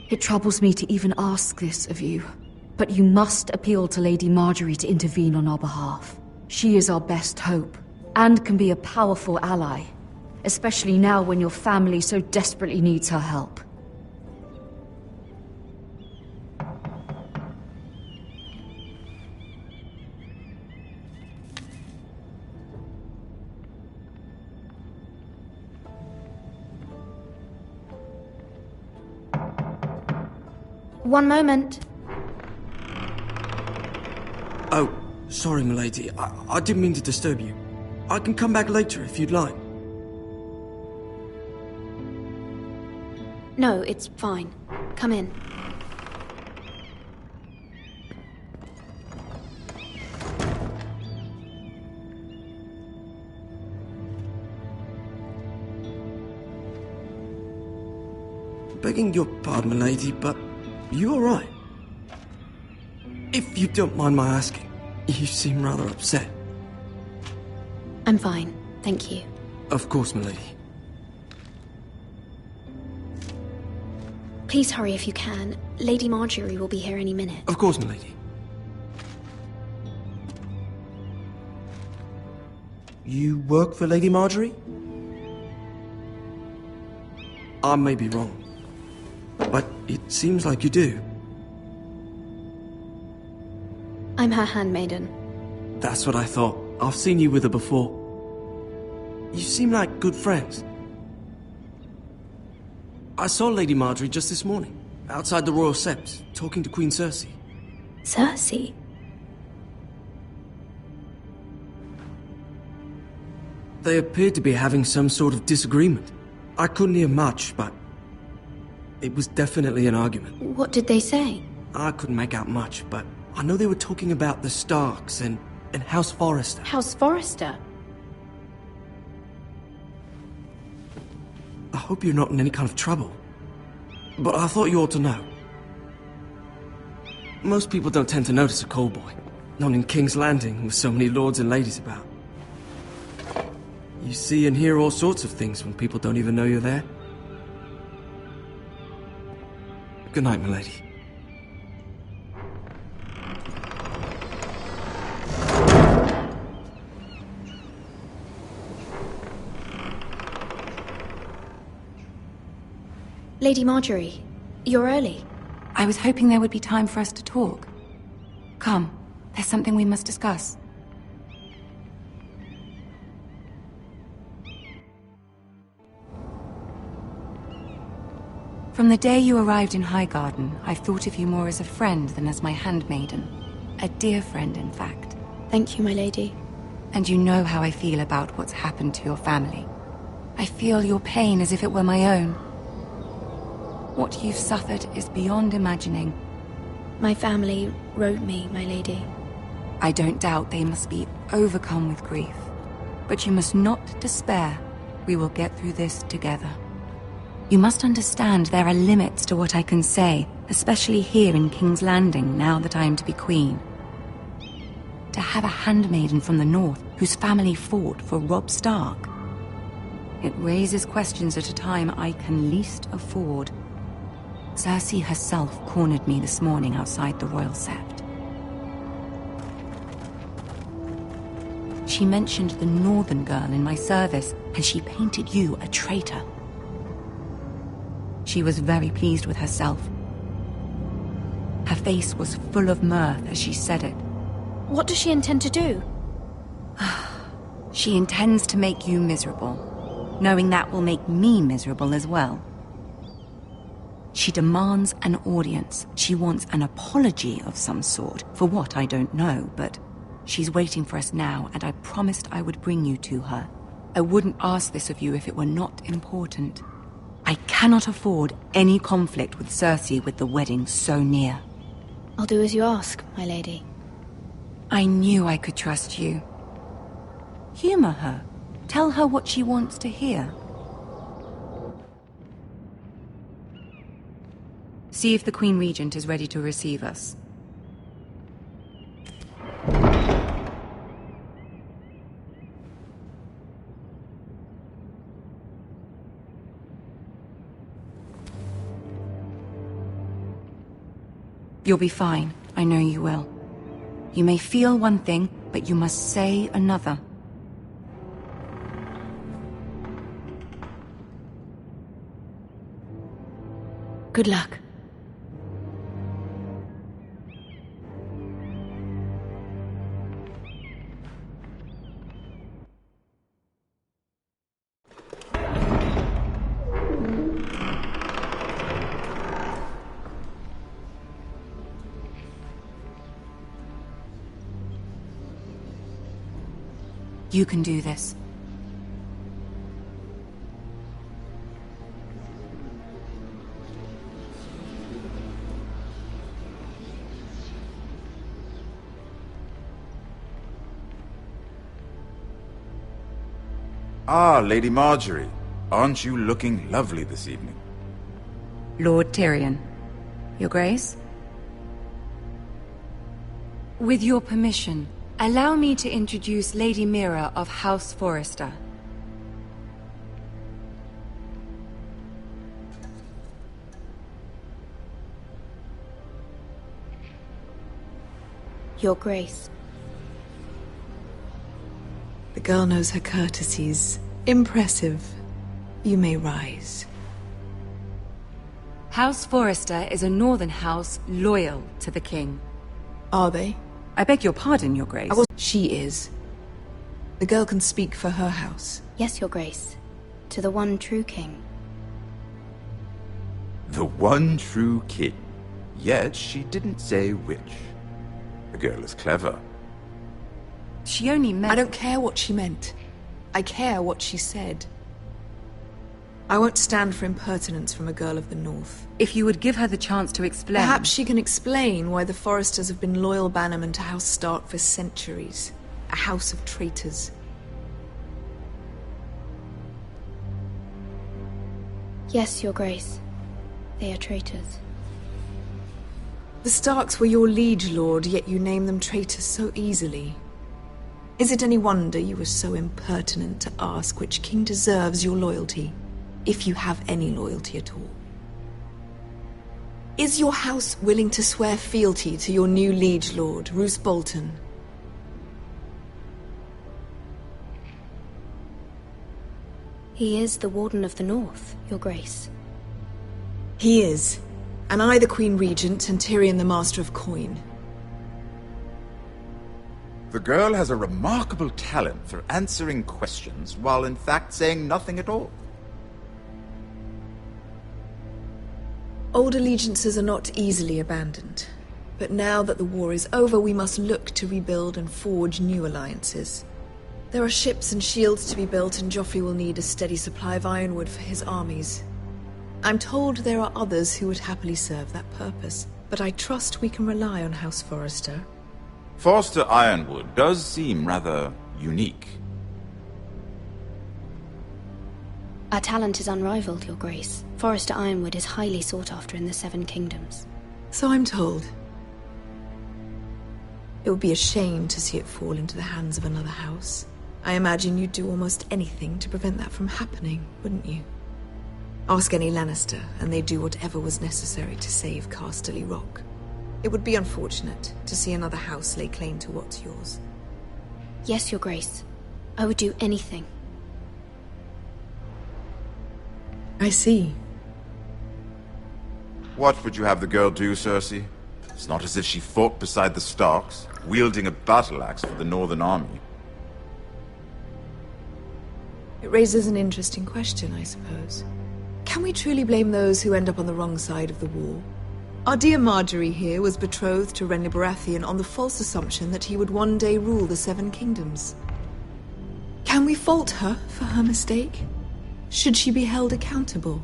It troubles me to even ask this of you, but you must appeal to Lady Marjorie to intervene on our behalf. She is our best hope, and can be a powerful ally. Especially now when your family so desperately needs her help. One moment. Oh, sorry, milady. I didn't mean to disturb you. I can come back later if you'd like. No, it's fine. Come in. Begging your pardon, milady, but you alright? If you don't mind my asking, you seem rather upset. I'm fine, thank you. Of course, milady. Please hurry if you can. Lady Marjorie will be here any minute. Of course, milady. You work for Lady Marjorie? I may be wrong, but it seems like you do. I'm her handmaiden. That's what I thought. I've seen you with her before. You seem like good friends. I saw Lady Marjorie just this morning, outside the Royal Sept, talking to Queen Cersei. Cersei? They appeared to be having some sort of disagreement. I couldn't hear much, but it was definitely an argument. What did they say? I couldn't make out much, but I know they were talking about the Starks and House Forrester. House Forrester? I hope you're not in any kind of trouble. But I thought you ought to know. Most people don't tend to notice a call boy. Not in King's Landing with so many lords and ladies about. You see and hear all sorts of things when people don't even know you're there. Good night, milady. Lady Marjorie, you're early. I was hoping there would be time for us to talk. Come, there's something we must discuss. From the day you arrived in Highgarden, I've thought of you more as a friend than as my handmaiden. A dear friend, in fact. Thank you, my lady. And you know how I feel about what's happened to your family. I feel your pain as if it were my own. What you've suffered is beyond imagining. My family wrote me, my lady. I don't doubt they must be overcome with grief. But you must not despair. We will get through this together. You must understand there are limits to what I can say, especially here in King's Landing, now that I am to be queen. To have a handmaiden from the north whose family fought for Robb Stark. It raises questions at a time I can least afford. Cersei herself cornered me this morning outside the Royal Sept. She mentioned the northern girl in my service, and she painted you a traitor. She was very pleased with herself. Her face was full of mirth as she said it. What does she intend to do? She intends to make you miserable, knowing that will make me miserable as well. She demands an audience. She wants an apology of some sort. For what, I don't know, but she's waiting for us now, and I promised I would bring you to her. I wouldn't ask this of you if it were not important. I cannot afford any conflict with Cersei with the wedding so near. I'll do as you ask, my lady. I knew I could trust you. Humor her. Tell her what she wants to hear. See if the Queen Regent is ready to receive us. You'll be fine. I know you will. You may feel one thing, but you must say another. Good luck. You can do this. Ah, Lady Marjorie. Aren't you looking lovely this evening? Lord Tyrion. Your Grace? With your permission, allow me to introduce Lady Mira of House Forrester. Your Grace. The girl knows her courtesies. Impressive. You may rise. House Forrester is a northern house loyal to the king. Are they? I beg your pardon, Your Grace. She is. The girl can speak for her house. Yes, Your Grace. To the one true king. The one true king. Yet she didn't say which. The girl is clever. She only meant... I don't care what she meant. I care what she said. I won't stand for impertinence from a girl of the North. If you would give her the chance to explain... Perhaps she can explain why the Forresters have been loyal bannermen to House Stark for centuries. A house of traitors. Yes, Your Grace. They are traitors. The Starks were your liege lord, yet you name them traitors so easily. Is it any wonder you were so impertinent to ask which king deserves your loyalty, if you have any loyalty at all? Is your house willing to swear fealty to your new liege lord, Roose Bolton? He is the Warden of the North, Your Grace. He is. And I the Queen Regent, and Tyrion the Master of Coin. The girl has a remarkable talent for answering questions while in fact saying nothing at all. Old allegiances are not easily abandoned. But now that the war is over, we must look to rebuild and forge new alliances. There are ships and shields to be built, and Joffrey will need a steady supply of ironwood for his armies. I'm told there are others who would happily serve that purpose, but I trust we can rely on House Forrester. Forrester Ironwood does seem rather unique. Our talent is unrivaled, Your Grace. Forrester Ironwood is highly sought after in the Seven Kingdoms. So I'm told. It would be a shame to see it fall into the hands of another house. I imagine you'd do almost anything to prevent that from happening, wouldn't you? Ask any Lannister, and they'd do whatever was necessary to save Casterly Rock. It would be unfortunate to see another house lay claim to what's yours. Yes, Your Grace. I would do anything. I see. What would you have the girl do, Cersei? It's not as if she fought beside the Starks, wielding a battle axe for the Northern Army. It raises an interesting question, I suppose. Can we truly blame those who end up on the wrong side of the war? Our dear Marjorie here was betrothed to Renly Baratheon on the false assumption that he would one day rule the Seven Kingdoms. Can we fault her for her mistake? Should she be held accountable?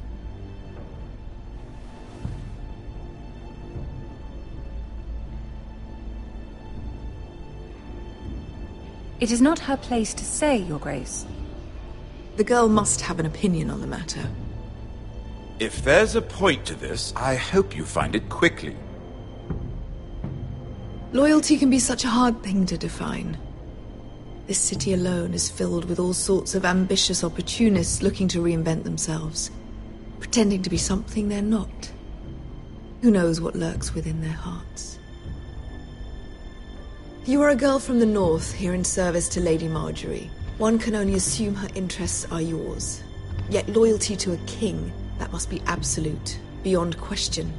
It is not her place to say, Your Grace. The girl must have an opinion on the matter. If there's a point to this, I hope you find it quickly. Loyalty can be such a hard thing to define. This city alone is filled with all sorts of ambitious opportunists looking to reinvent themselves, pretending to be something they're not. Who knows what lurks within their hearts? You are a girl from the north, here in service to Lady Marjorie. One can only assume her interests are yours. Yet loyalty to a king, that must be absolute, beyond question.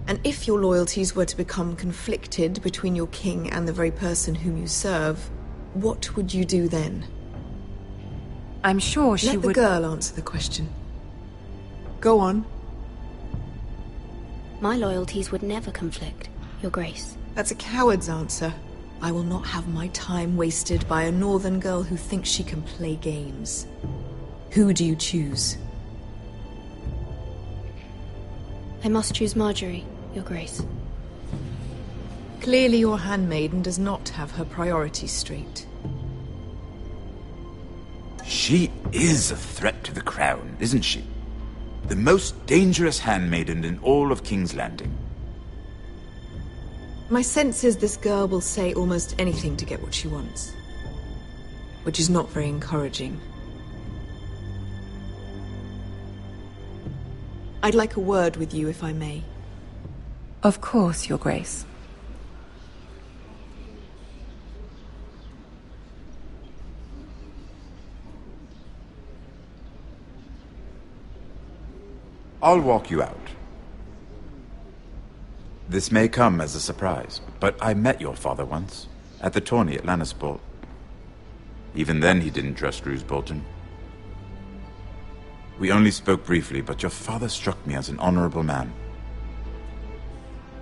And if your loyalties were to become conflicted between your king and the very person whom you serve, what would you do then? I'm sure she would... Let the girl answer the question. Go on. My loyalties would never conflict, Your Grace. That's a coward's answer. I will not have my time wasted by a northern girl who thinks she can play games. Who do you choose? I must choose Marjorie, Your Grace. Clearly your handmaiden does not have her priorities straight. She is a threat to the crown, isn't she? The most dangerous handmaiden in all of King's Landing. My sense is this girl will say almost anything to get what she wants. Which is not very encouraging. I'd like a word with you, if I may. Of course, Your Grace. I'll walk you out. This may come as a surprise, but I met your father once, at the tourney at Lannisport. Even then he didn't trust Roose Bolton. We only spoke briefly, but your father struck me as an honorable man.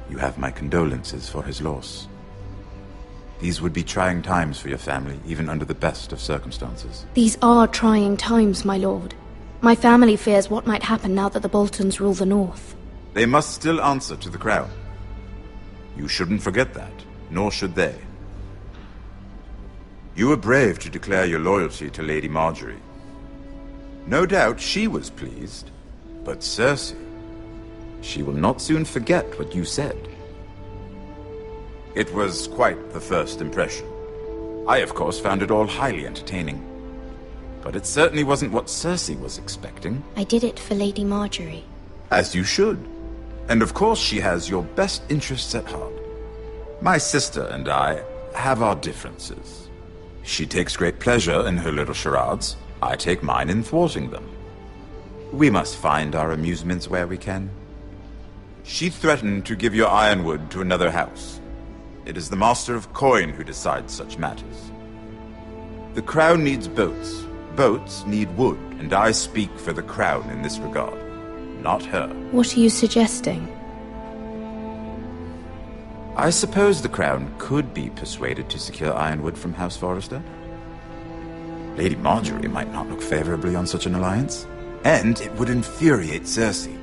You have my condolences for his loss. These would be trying times for your family, even under the best of circumstances. These are trying times, my lord. My family fears what might happen now that the Boltons rule the North. They must still answer to the crown. You shouldn't forget that, nor should they. You were brave to declare your loyalty to Lady Marjorie. No doubt she was pleased, but Cersei, she will not soon forget what you said. It was quite the first impression. I, of course, found it all highly entertaining. But it certainly wasn't what Cersei was expecting. I did it for Lady Marjorie. As you should. And of course she has your best interests at heart. My sister and I have our differences. She takes great pleasure in her little charades. I take mine in thwarting them. We must find our amusements where we can. She threatened to give your ironwood to another house. It is the Master of Coin who decides such matters. The crown needs boats. Boats need wood, and I speak for the crown in this regard, not her. What are you suggesting? I suppose the crown could be persuaded to secure ironwood from House Forrester. Lady Marjorie might not look favorably on such an alliance, and it would infuriate Cersei.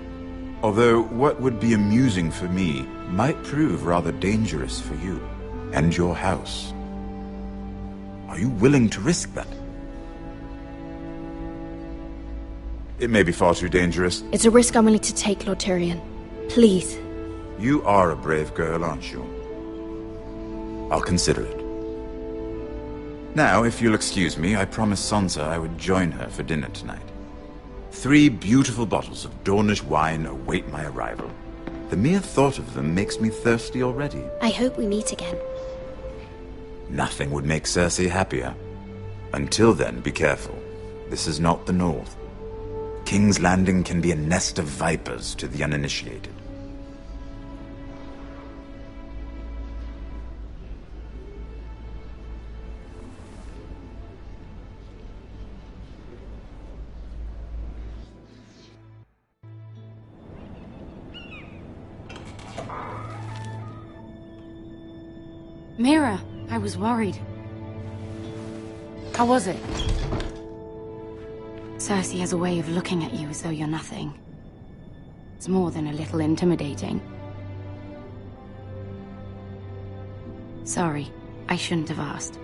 Although what would be amusing for me might prove rather dangerous for you and your house. Are you willing to risk that? It may be far too dangerous. It's a risk I'm willing to take, Lord Tyrion. Please. You are a brave girl, aren't you? I'll consider it. Now, if you'll excuse me, I promised Sansa I would join her for dinner tonight. 3 beautiful bottles of Dornish wine await my arrival. The mere thought of them makes me thirsty already. I hope we meet again. Nothing would make Cersei happier. Until then, be careful. This is not the North. King's Landing can be a nest of vipers to the uninitiated. Mira, I was worried. How was it? Cersei has a way of looking at you as though you're nothing. It's more than a little intimidating. Sorry, I shouldn't have asked.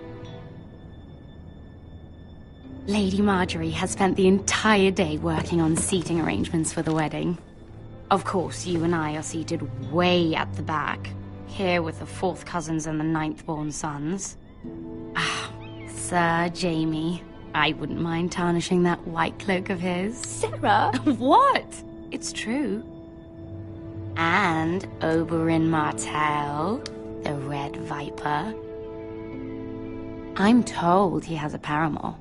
Lady Marjorie has spent the entire day working on seating arrangements for the wedding. Of course, you and I are seated way at the back, here with the 4th cousins and the 9th-born sons. Ah, Sir Jaime. I wouldn't mind tarnishing that white cloak of his. Sarah! What? It's true. And Oberyn Martell, the Red Viper. I'm told he has a paramour,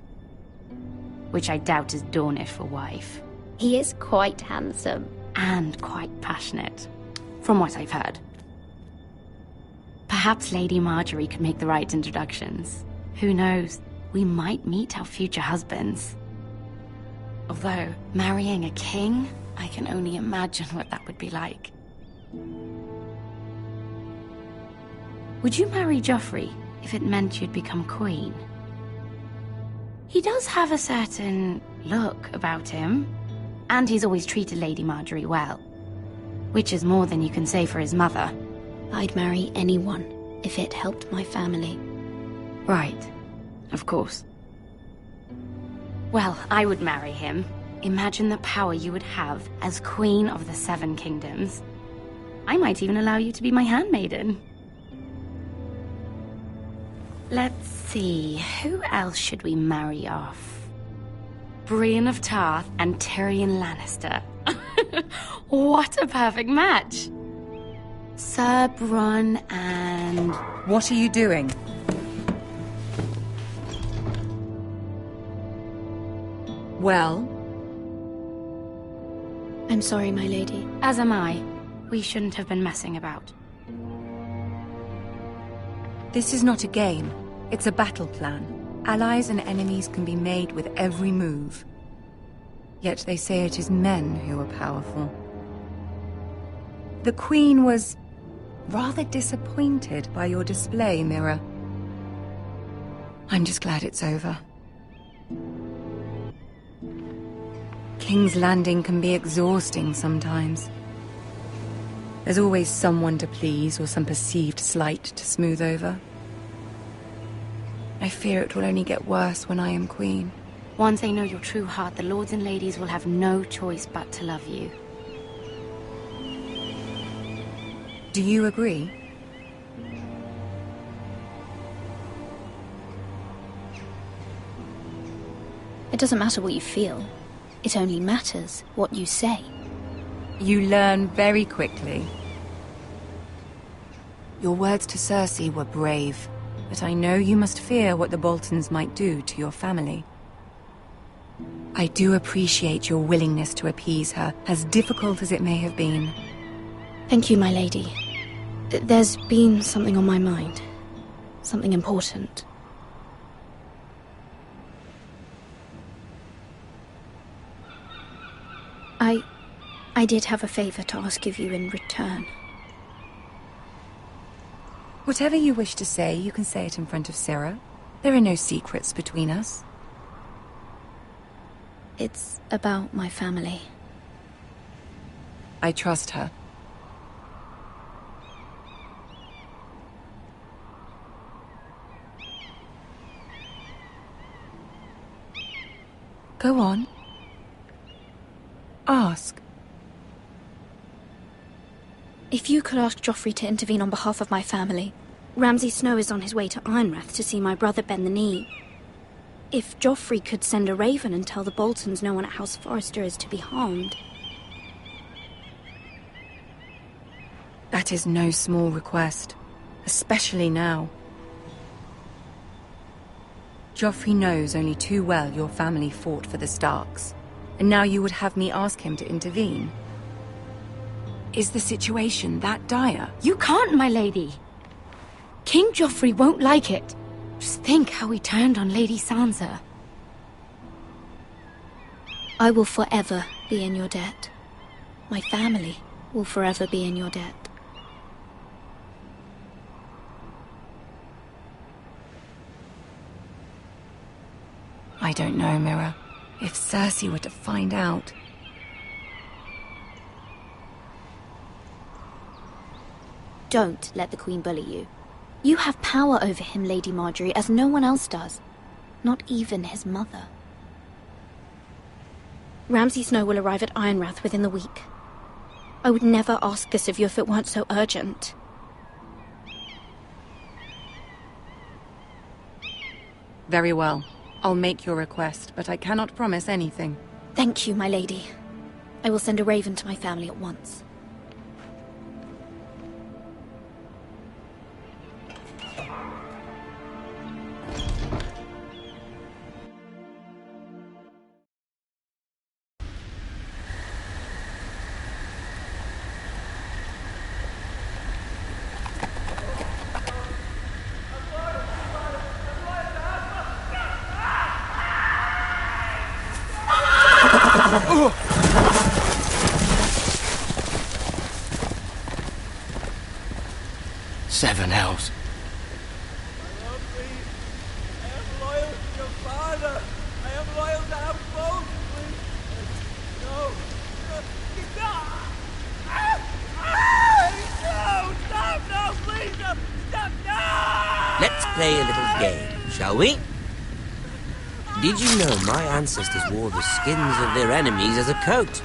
which I doubt is Dornish for wife. He is quite handsome. And quite passionate, from what I've heard. Perhaps Lady Marjorie could make the right introductions. Who knows? We might meet our future husbands. Although, marrying a king, I can only imagine what that would be like. Would you marry Joffrey, if it meant you'd become queen. He does have a certain look about him, and he's always treated Lady Marjorie well, which is more than you can say for his mother. I'd marry anyone if it helped my family. Right, of course. Well, I would marry him. Imagine the power you would have as Queen of the Seven Kingdoms. I might even allow you to be my handmaiden. Let's see, who else should we marry off? Brienne of Tarth and Tyrion Lannister. What a perfect match! Sir Bronn and... What are you doing? Well? I'm sorry, my lady. As am I. We shouldn't have been messing about. This is not a game. It's a battle plan. Allies and enemies can be made with every move. Yet they say it is men who are powerful. The Queen was rather disappointed by your display, Mira. I'm just glad it's over. King's Landing can be exhausting sometimes. There's always someone to please or some perceived slight to smooth over. I fear it will only get worse when I am queen. Once they know your true heart, the lords and ladies will have no choice but to love you. Do you agree? It doesn't matter what you feel. It only matters what you say. You learn very quickly. Your words to Cersei were brave, but I know you must fear what the Boltons might do to your family. I do appreciate your willingness to appease her, as difficult as it may have been. Thank you, my lady. There's been something on my mind. Something important. I did have a favor to ask of you in return. Whatever you wish to say, you can say it in front of Sarah. There are no secrets between us. It's about my family. I trust her. Go on. Ask. If you could ask Joffrey to intervene on behalf of my family. Ramsay Snow is on his way to Ironrath to see my brother bend the knee. If Joffrey could send a raven and tell the Boltons no one at House Forrester is to be harmed. That is no small request, especially now. Joffrey knows only too well your family fought for the Starks, and now you would have me ask him to intervene. Is the situation that dire? You can't, my lady. King Joffrey won't like it. Just think how he turned on Lady Sansa. I will forever be in your debt. My family will forever be in your debt. I don't know, Mira. If Cersei were to find out... Don't let the Queen bully you. You have power over him, Lady Marjorie, as no one else does. Not even his mother. Ramsay Snow will arrive at Ironrath within the week. I would never ask this of you if it weren't so urgent. Very well. I'll make your request, but I cannot promise anything. Thank you, my lady. I will send a raven to my family at once. play a little game, shall we? Did you know my ancestors wore the skins of their enemies as a coat?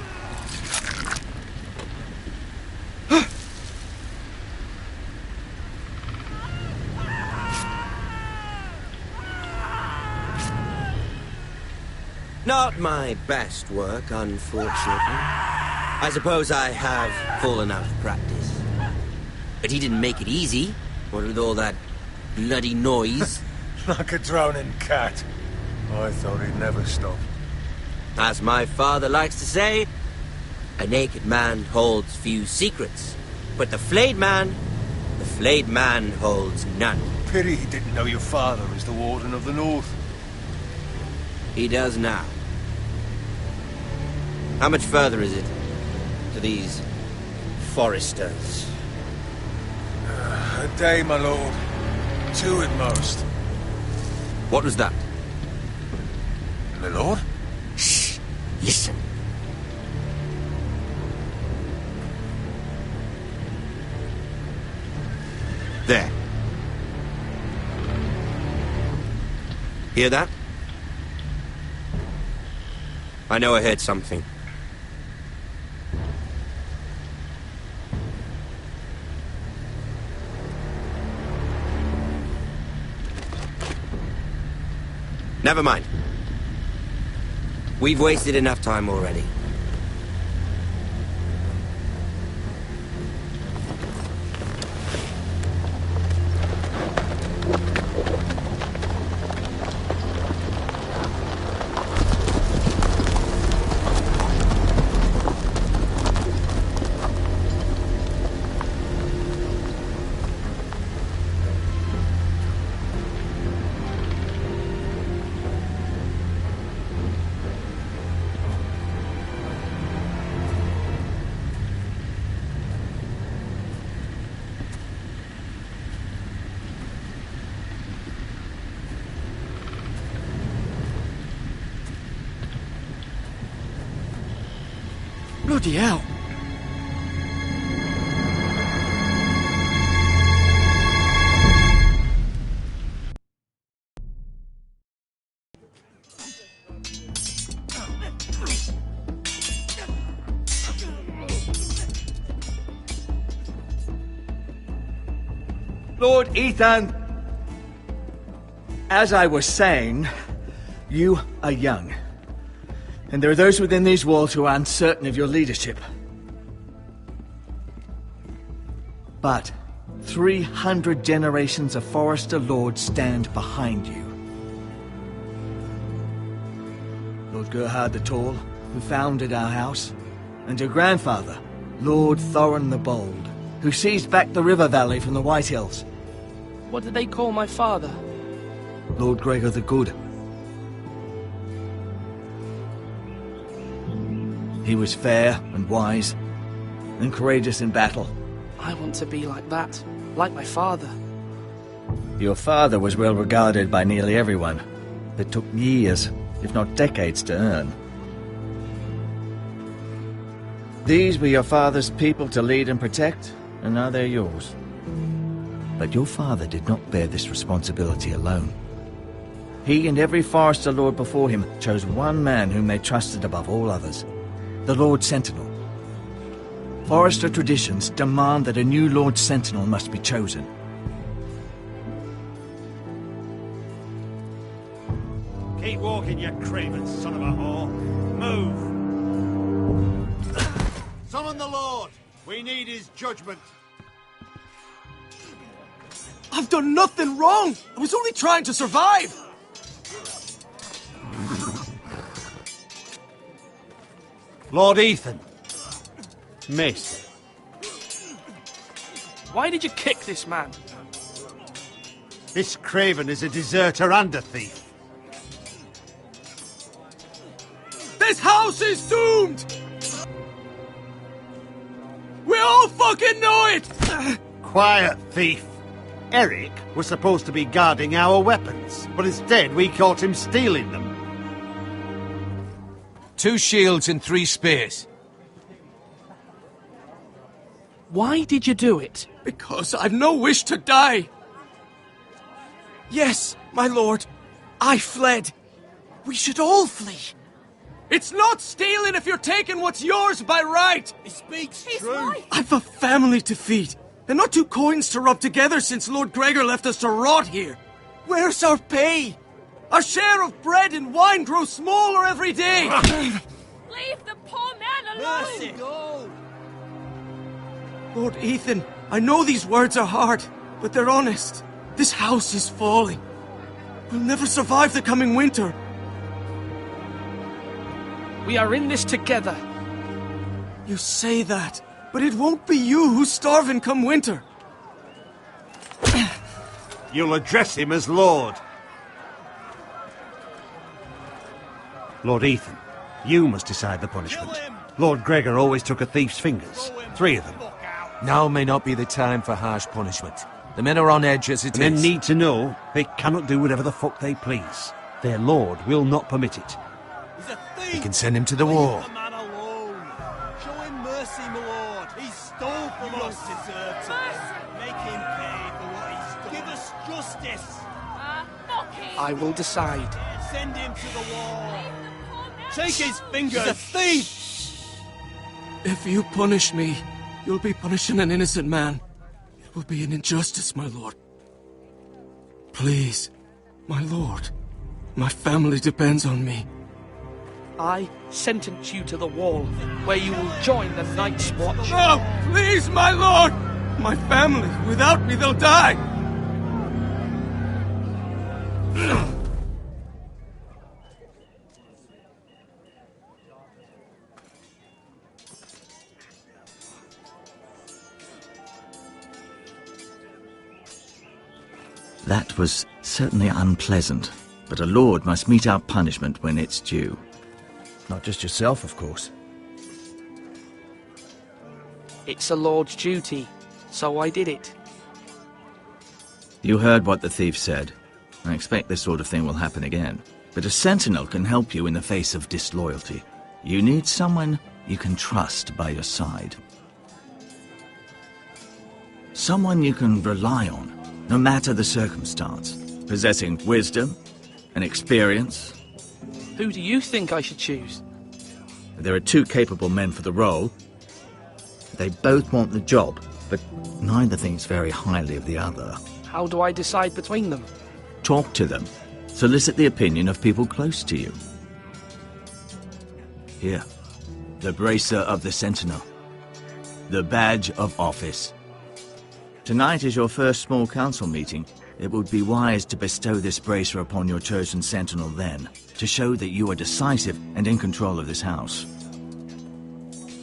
Not my best work, unfortunately. I suppose I have fallen out of practice. But he didn't make it easy, what with all that bloody noise. Like a drowning cat. I thought he'd never stop. As my father likes to say, a naked man holds few secrets. But the flayed man holds none. Pity he didn't know your father is the Warden of the North. He does now. How much further is it to these foresters? A day, my lord. 2 at most. What was that? My lord? Shh! Listen. There. Hear that? I know I heard something. Never mind. We've wasted enough time already. Bloody hell. Lord Ethan! As I was saying, you are young. And there are those within these walls who are uncertain of your leadership. But 300 generations of Forester Lords stand behind you. Lord Gerhard the Tall, who founded our house, and your grandfather, Lord Thorin the Bold, who seized back the river valley from the White Hills. What did they call my father? Lord Gregor the Good. He was fair and wise, and courageous in battle. I want to be like that, like my father. Your father was well regarded by nearly everyone. It took years, if not decades, to earn. These were your father's people to lead and protect, and now they're yours. But your father did not bear this responsibility alone. He and every Forester Lord before him chose one man whom they trusted above all others. The Lord Sentinel. Forester traditions demand that a new Lord Sentinel must be chosen. Keep walking, you craven son of a whore. Move! Summon the Lord! We need his judgment. I've done nothing wrong! I was only trying to survive! Lord Ethan. Miss. Why did you kick this man? This craven is a deserter and a thief. This house is doomed! We all fucking know it! Quiet, thief. Eric was supposed to be guarding our weapons, but instead we caught him stealing them. 2 shields and 3 spears. Why did you do it? Because I've no wish to die. Yes, my lord. I fled. We should all flee. It's not stealing if you're taking what's yours by right. He speaks true. Right. I've a family to feed, and not 2 coins to rub together since Lord Gregor left us to rot here. Where's our pay? Our share of bread and wine grows smaller every day. Leave the poor man alone! Mercy. Go. Lord Ethan, I know these words are hard, but they're honest. This house is falling. We'll never survive the coming winter. We are in this together. You say that, but it won't be you who's starving come winter. You'll address him as Lord. Lord Ethan, you must decide the punishment. Lord Gregor always took a thief's fingers. 3 of them. Now may not be the time for harsh punishment. The men are on edge as it is. Men need to know they cannot do whatever the fuck they please. Their lord will not permit it. He's a thief! We can send him to the wall. Leave the man alone. Show him mercy, my lord. He stole from us. Deserve to make him pay for what he stole. Give us justice. I will decide. Send him to the wall. Take his fingers. He's a thief! If you punish me, you'll be punishing an innocent man. It will be an injustice, my lord. Please, my lord. My family depends on me. I sentence you to the wall, where you will join the Night's Watch. No, please, my lord! My family, without me, they'll die! That was certainly unpleasant, but a lord must mete out punishment when it's due. Not just yourself, of course. It's a lord's duty, so I did it. You heard what the thief said. I expect this sort of thing will happen again. But a sentinel can help you in the face of disloyalty. You need someone you can trust by your side. Someone you can rely on, no matter the circumstance, possessing wisdom and experience. Who do you think I should choose? There are 2 capable men for the role. They both want the job, but neither thinks very highly of the other. How do I decide between them? Talk to them. Solicit the opinion of people close to you. Here, the bracer of the Sentinel. The badge of office. Tonight is your first small council meeting. It would be wise to bestow this bracer upon your chosen sentinel then, to show that you are decisive and in control of this house.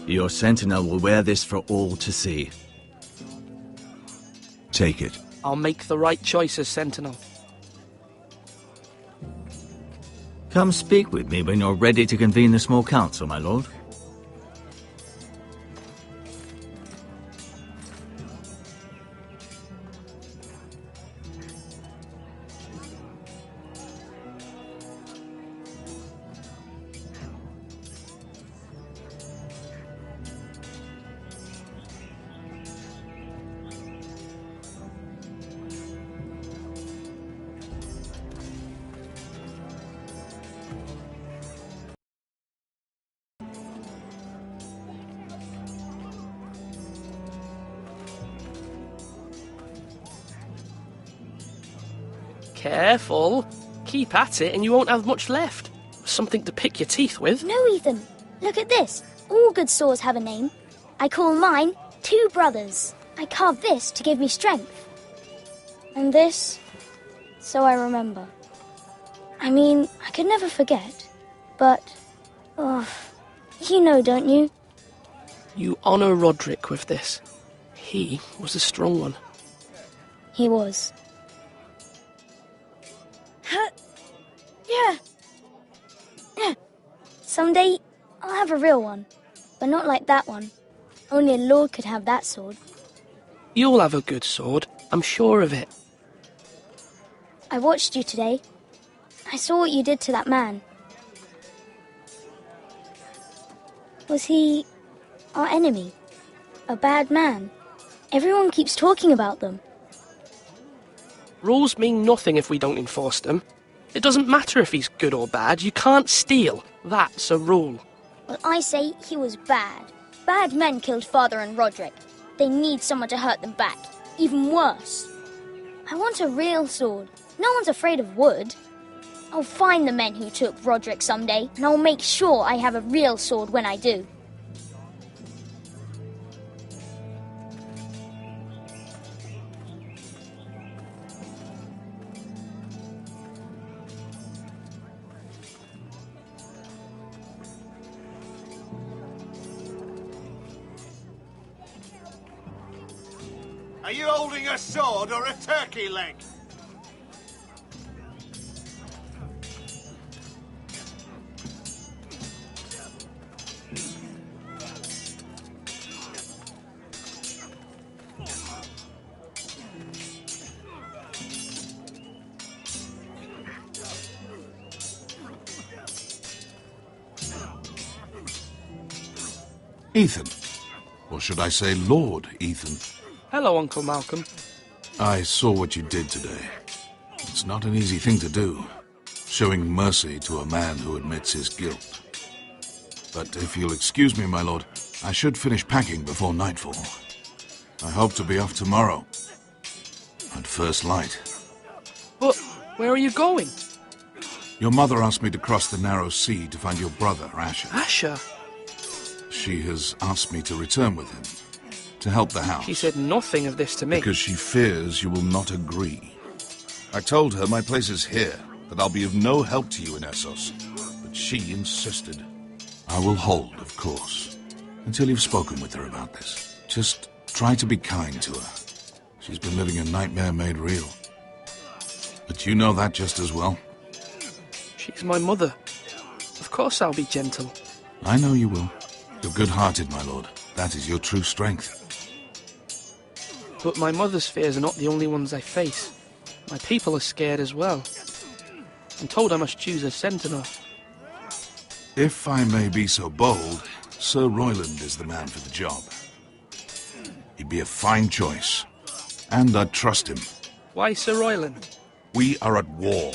Your sentinel will wear this for all to see. Take it. I'll make the right choice as sentinel. Come speak with me when you're ready to convene the small council, my lord. Careful. Keep at it and you won't have much left. Something to pick your teeth with. No, Ethan. Look at this. All good swords have a name. I call mine 2 brothers. I carved this to give me strength. And this, so I remember. I mean, I could never forget. But, you know, don't you? You honour Roderick with this. He was a strong one. He was. Yeah. Someday, I'll have a real one. But not like that one. Only a lord could have that sword. You'll have a good sword. I'm sure of it. I watched you today. I saw what you did to that man. Was he our enemy? A bad man? Everyone keeps talking about them. Rules mean nothing if we don't enforce them. It doesn't matter if he's good or bad. You can't steal. That's a rule. Well, I say he was bad. Bad men killed Father and Roderick. They need someone to hurt them back. Even worse. I want a real sword. No one's afraid of wood. I'll find the men who took Roderick someday, and I'll make sure I have a real sword when I do. Are you holding a sword or a turkey leg? Ethan. Or should I say Lord Ethan? Hello, Uncle Malcolm. I saw what you did today. It's not an easy thing to do, showing mercy to a man who admits his guilt. But if you'll excuse me, my lord, I should finish packing before nightfall. I hope to be off tomorrow, at first light. But where are you going? Your mother asked me to cross the narrow sea to find your brother, Asher. Asher? She has asked me to return with him, to help the house. She said nothing of this to me. Because she fears you will not agree. I told her my place is here, that I'll be of no help to you in Essos. But she insisted. I will hold, of course, until you've spoken with her about this. Just try to be kind to her. She's been living a nightmare made real. But you know that just as well. She's my mother. Of course I'll be gentle. I know you will. You're good-hearted, my lord. That is your true strength. But my mother's fears are not the only ones I face. My people are scared as well. I'm told I must choose a sentinel. If I may be so bold, Sir Royland is the man for the job. He'd be a fine choice. And I'd trust him. Why Sir Royland? We are at war.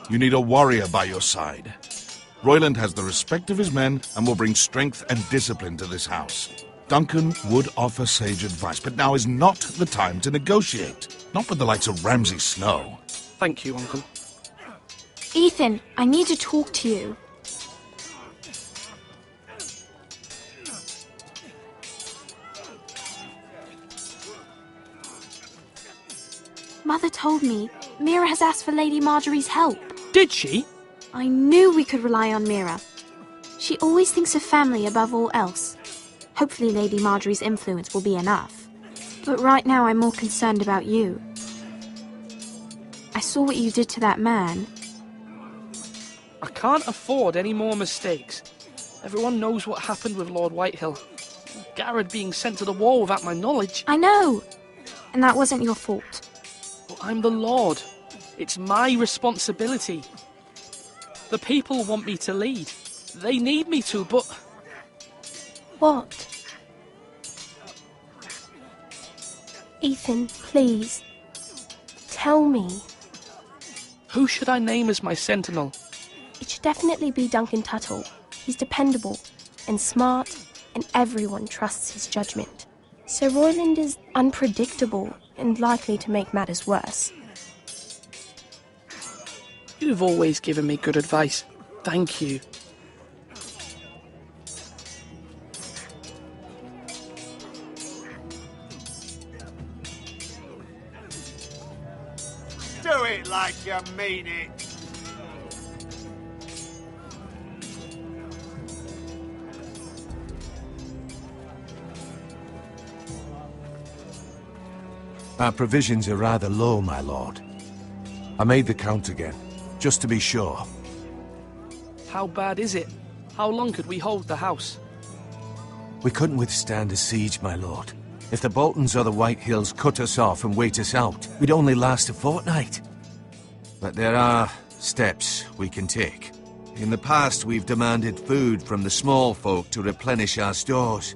You need a warrior by your side. Royland has the respect of his men and will bring strength and discipline to this house. Duncan would offer sage advice, but now is not the time to negotiate. Not with the likes of Ramsay Snow. Thank you, Uncle. Ethan, I need to talk to you. Mother told me Mira has asked for Lady Marjorie's help. Did she? I knew we could rely on Mira. She always thinks of family above all else. Hopefully Lady Marjorie's influence will be enough. But right now I'm more concerned about you. I saw what you did to that man. I can't afford any more mistakes. Everyone knows what happened with Lord Whitehill. Garrett being sent to the war without my knowledge. I know! And that wasn't your fault. But I'm the Lord. It's my responsibility. The people want me to lead. They need me to, but... What? Ethan, please. Tell me. Who should I name as my sentinel? It should definitely be Duncan Tuttle. He's dependable and smart, and everyone trusts his judgment. Sir Royland is unpredictable and likely to make matters worse. You've always given me good advice. Thank you. Do it like you mean it. Our provisions are rather low, my lord. I made the count again, just to be sure. How bad is it? How long could we hold the house? We couldn't withstand a siege, my lord. If the Boltons or the Whitehills cut us off and wait us out, we'd only last a fortnight. But there are steps we can take. In the past, we've demanded food from the small folk to replenish our stores.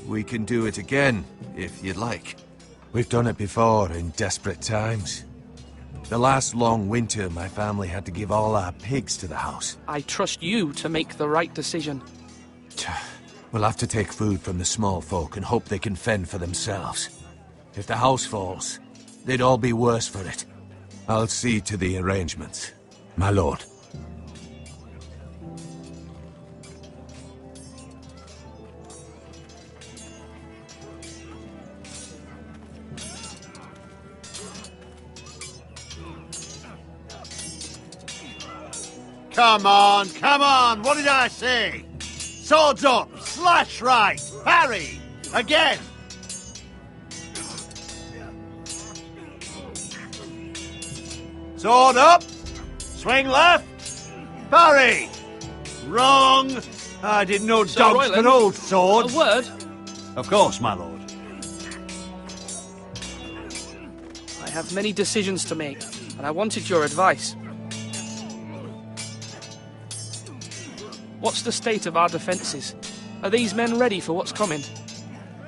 We can do it again, if you'd like. We've done it before in desperate times. The last long winter, my family had to give all our pigs to the house. I trust you to make the right decision. We'll have to take food from the small folk and hope they can fend for themselves. If the house falls, they'd all be worse for it. I'll see to the arrangements, my lord. Come on, what did I say? Swords up, slash right, parry, again. Sword up, swing left, parry. Wrong. I didn't know Sir dogs Royland, could hold swords. a word? Of course, my lord. I have many decisions to make, and I wanted your advice. What's the state of our defences? Are these men ready for what's coming?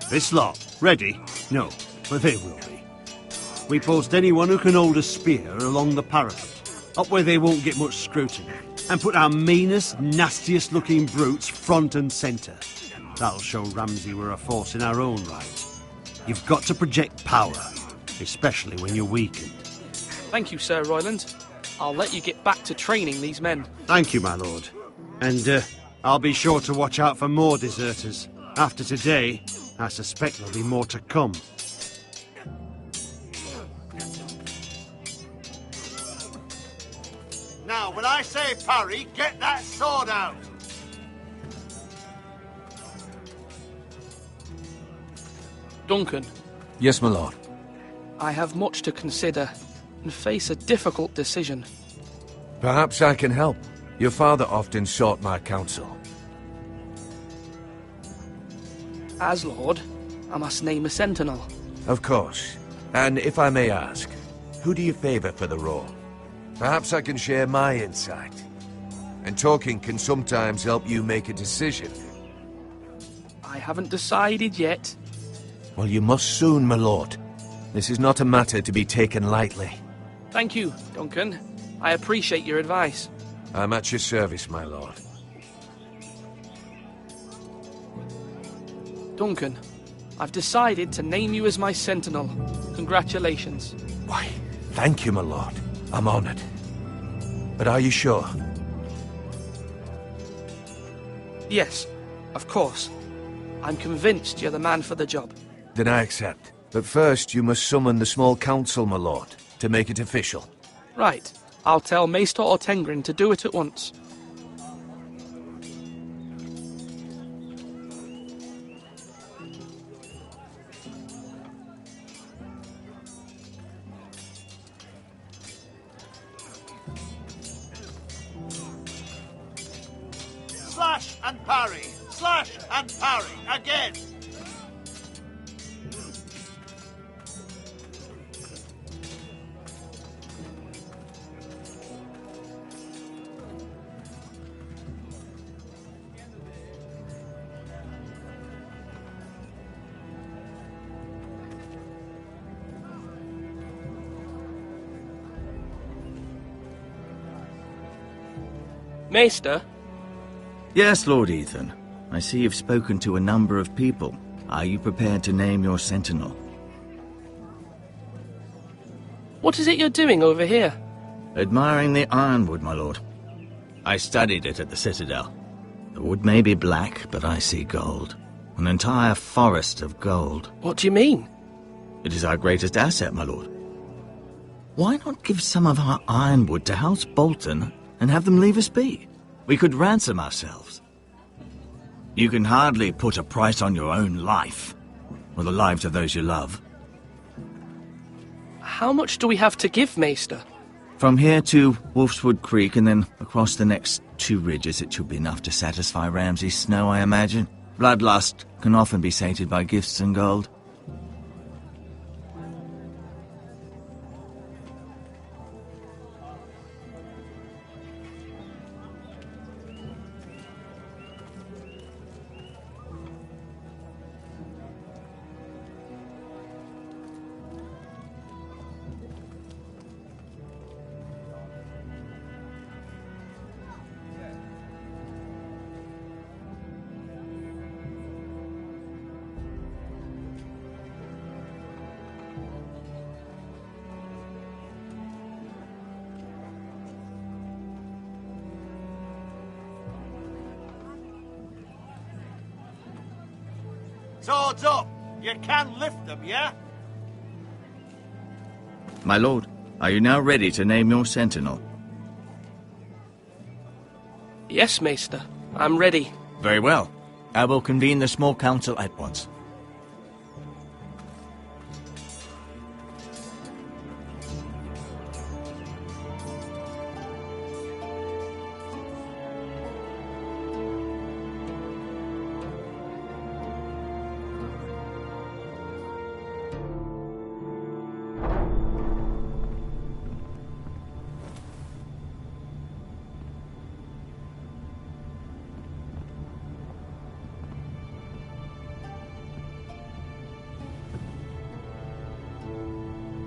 This lot, ready? No, but they will be. We post anyone who can hold a spear along the parapet, up where they won't get much scrutiny, and put our meanest, nastiest looking brutes front and centre. That'll show Ramsay we're a force in our own right. You've got to project power, especially when you're weakened. Thank you, Sir Royland. I'll let you get back to training these men. Thank you, my lord. And I'll be sure to watch out for more deserters. After today, I suspect there'll be more to come. Now, when I say parry, get that sword out. Duncan. Yes, my lord. I have much to consider and face a difficult decision. Perhaps I can help. Your father often sought my counsel. As Lord, I must name a sentinel. Of course. And if I may ask, who do you favour for the role? Perhaps I can share my insight. And talking can sometimes help you make a decision. I haven't decided yet. Well, you must soon, my lord. This is not a matter to be taken lightly. Thank you, Duncan. I appreciate your advice. I'm at your service, my lord. Duncan, I've decided to name you as my sentinel. Congratulations. Why, thank you, my lord. I'm honoured. But are you sure? Yes, of course. I'm convinced you're the man for the job. Then I accept. But first, you must summon the small council, my lord, to make it official. Right. I'll tell Maester Ortengrin to do it at once. Slash and parry, slash and parry, again. Maester? Yes, Lord Ethan. I see you've spoken to a number of people. Are you prepared to name your sentinel? What is it you're doing over here? Admiring the ironwood, my lord. I studied it at the Citadel. The wood may be black, but I see gold. An entire forest of gold. What do you mean? It is our greatest asset, my lord. Why not give some of our ironwood to House Bolton and have them leave us be? We could ransom ourselves. You can hardly put a price on your own life, or the lives of those you love. How much do we have to give, Maester? From here to Wolfswood Creek and then across the next 2 ridges, it should be enough to satisfy Ramsay Snow, I imagine. Bloodlust can often be sated by gifts and gold. Swords up! You can lift them, yeah? My lord, are you now ready to name your sentinel? Yes, Maester. I'm ready. Very well. I will convene the small council at once.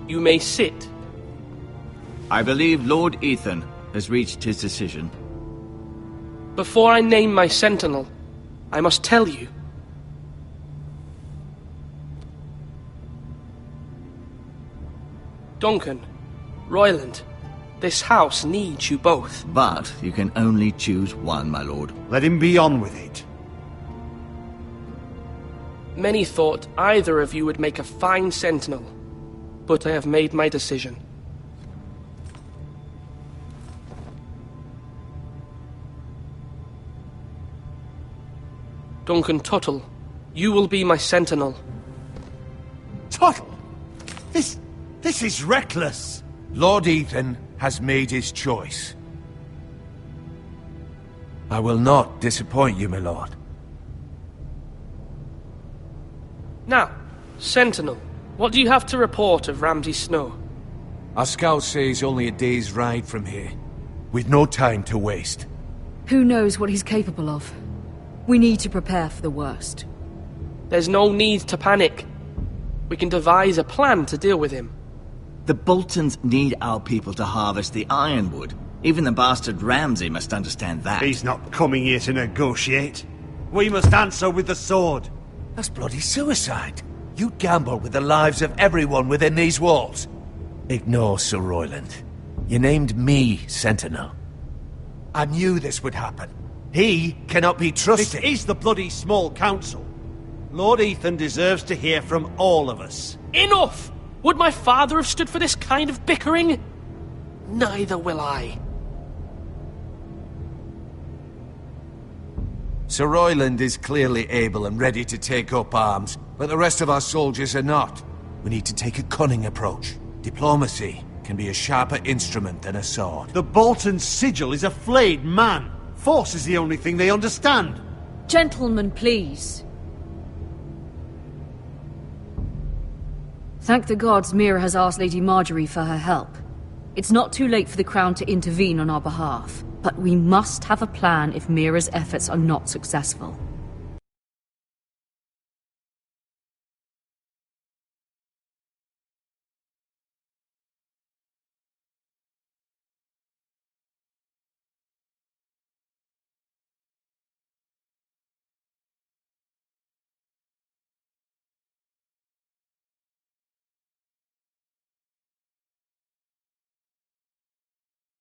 You may sit. I believe Lord Ethan has reached his decision. Before I name my sentinel, I must tell you. Duncan, Royland, this house needs you both. But you can only choose one, my lord. Let him be on with it. Many thought either of you would make a fine sentinel, but I have made my decision. Duncan Tuttle, you will be my sentinel. Tuttle! This is reckless! Lord Ethan has made his choice. I will not disappoint you, my lord. Now, sentinel, what do you have to report of Ramsay Snow? Our scouts say he's only a day's ride from here. We've no time to waste. Who knows what he's capable of? We need to prepare for the worst. There's no need to panic. We can devise a plan to deal with him. The Boltons need our people to harvest the ironwood. Even the bastard Ramsay must understand that. He's not coming here to negotiate. We must answer with the sword. That's bloody suicide. You gamble with the lives of everyone within these walls. Ignore Sir Royland. You named me Sentinel. I knew this would happen. He cannot be trusted. This is the bloody small council. Lord Ethan deserves to hear from all of us. Enough! Would my father have stood for this kind of bickering? Neither will I. Sir Royland is clearly able and ready to take up arms, but the rest of our soldiers are not. We need to take a cunning approach. Diplomacy can be a sharper instrument than a sword. The Bolton sigil is a flayed man. Force is the only thing they understand. Gentlemen, please. Thank the gods Mira has asked Lady Marjorie for her help. It's not too late for the Crown to intervene on our behalf, but we must have a plan if Mira's efforts are not successful.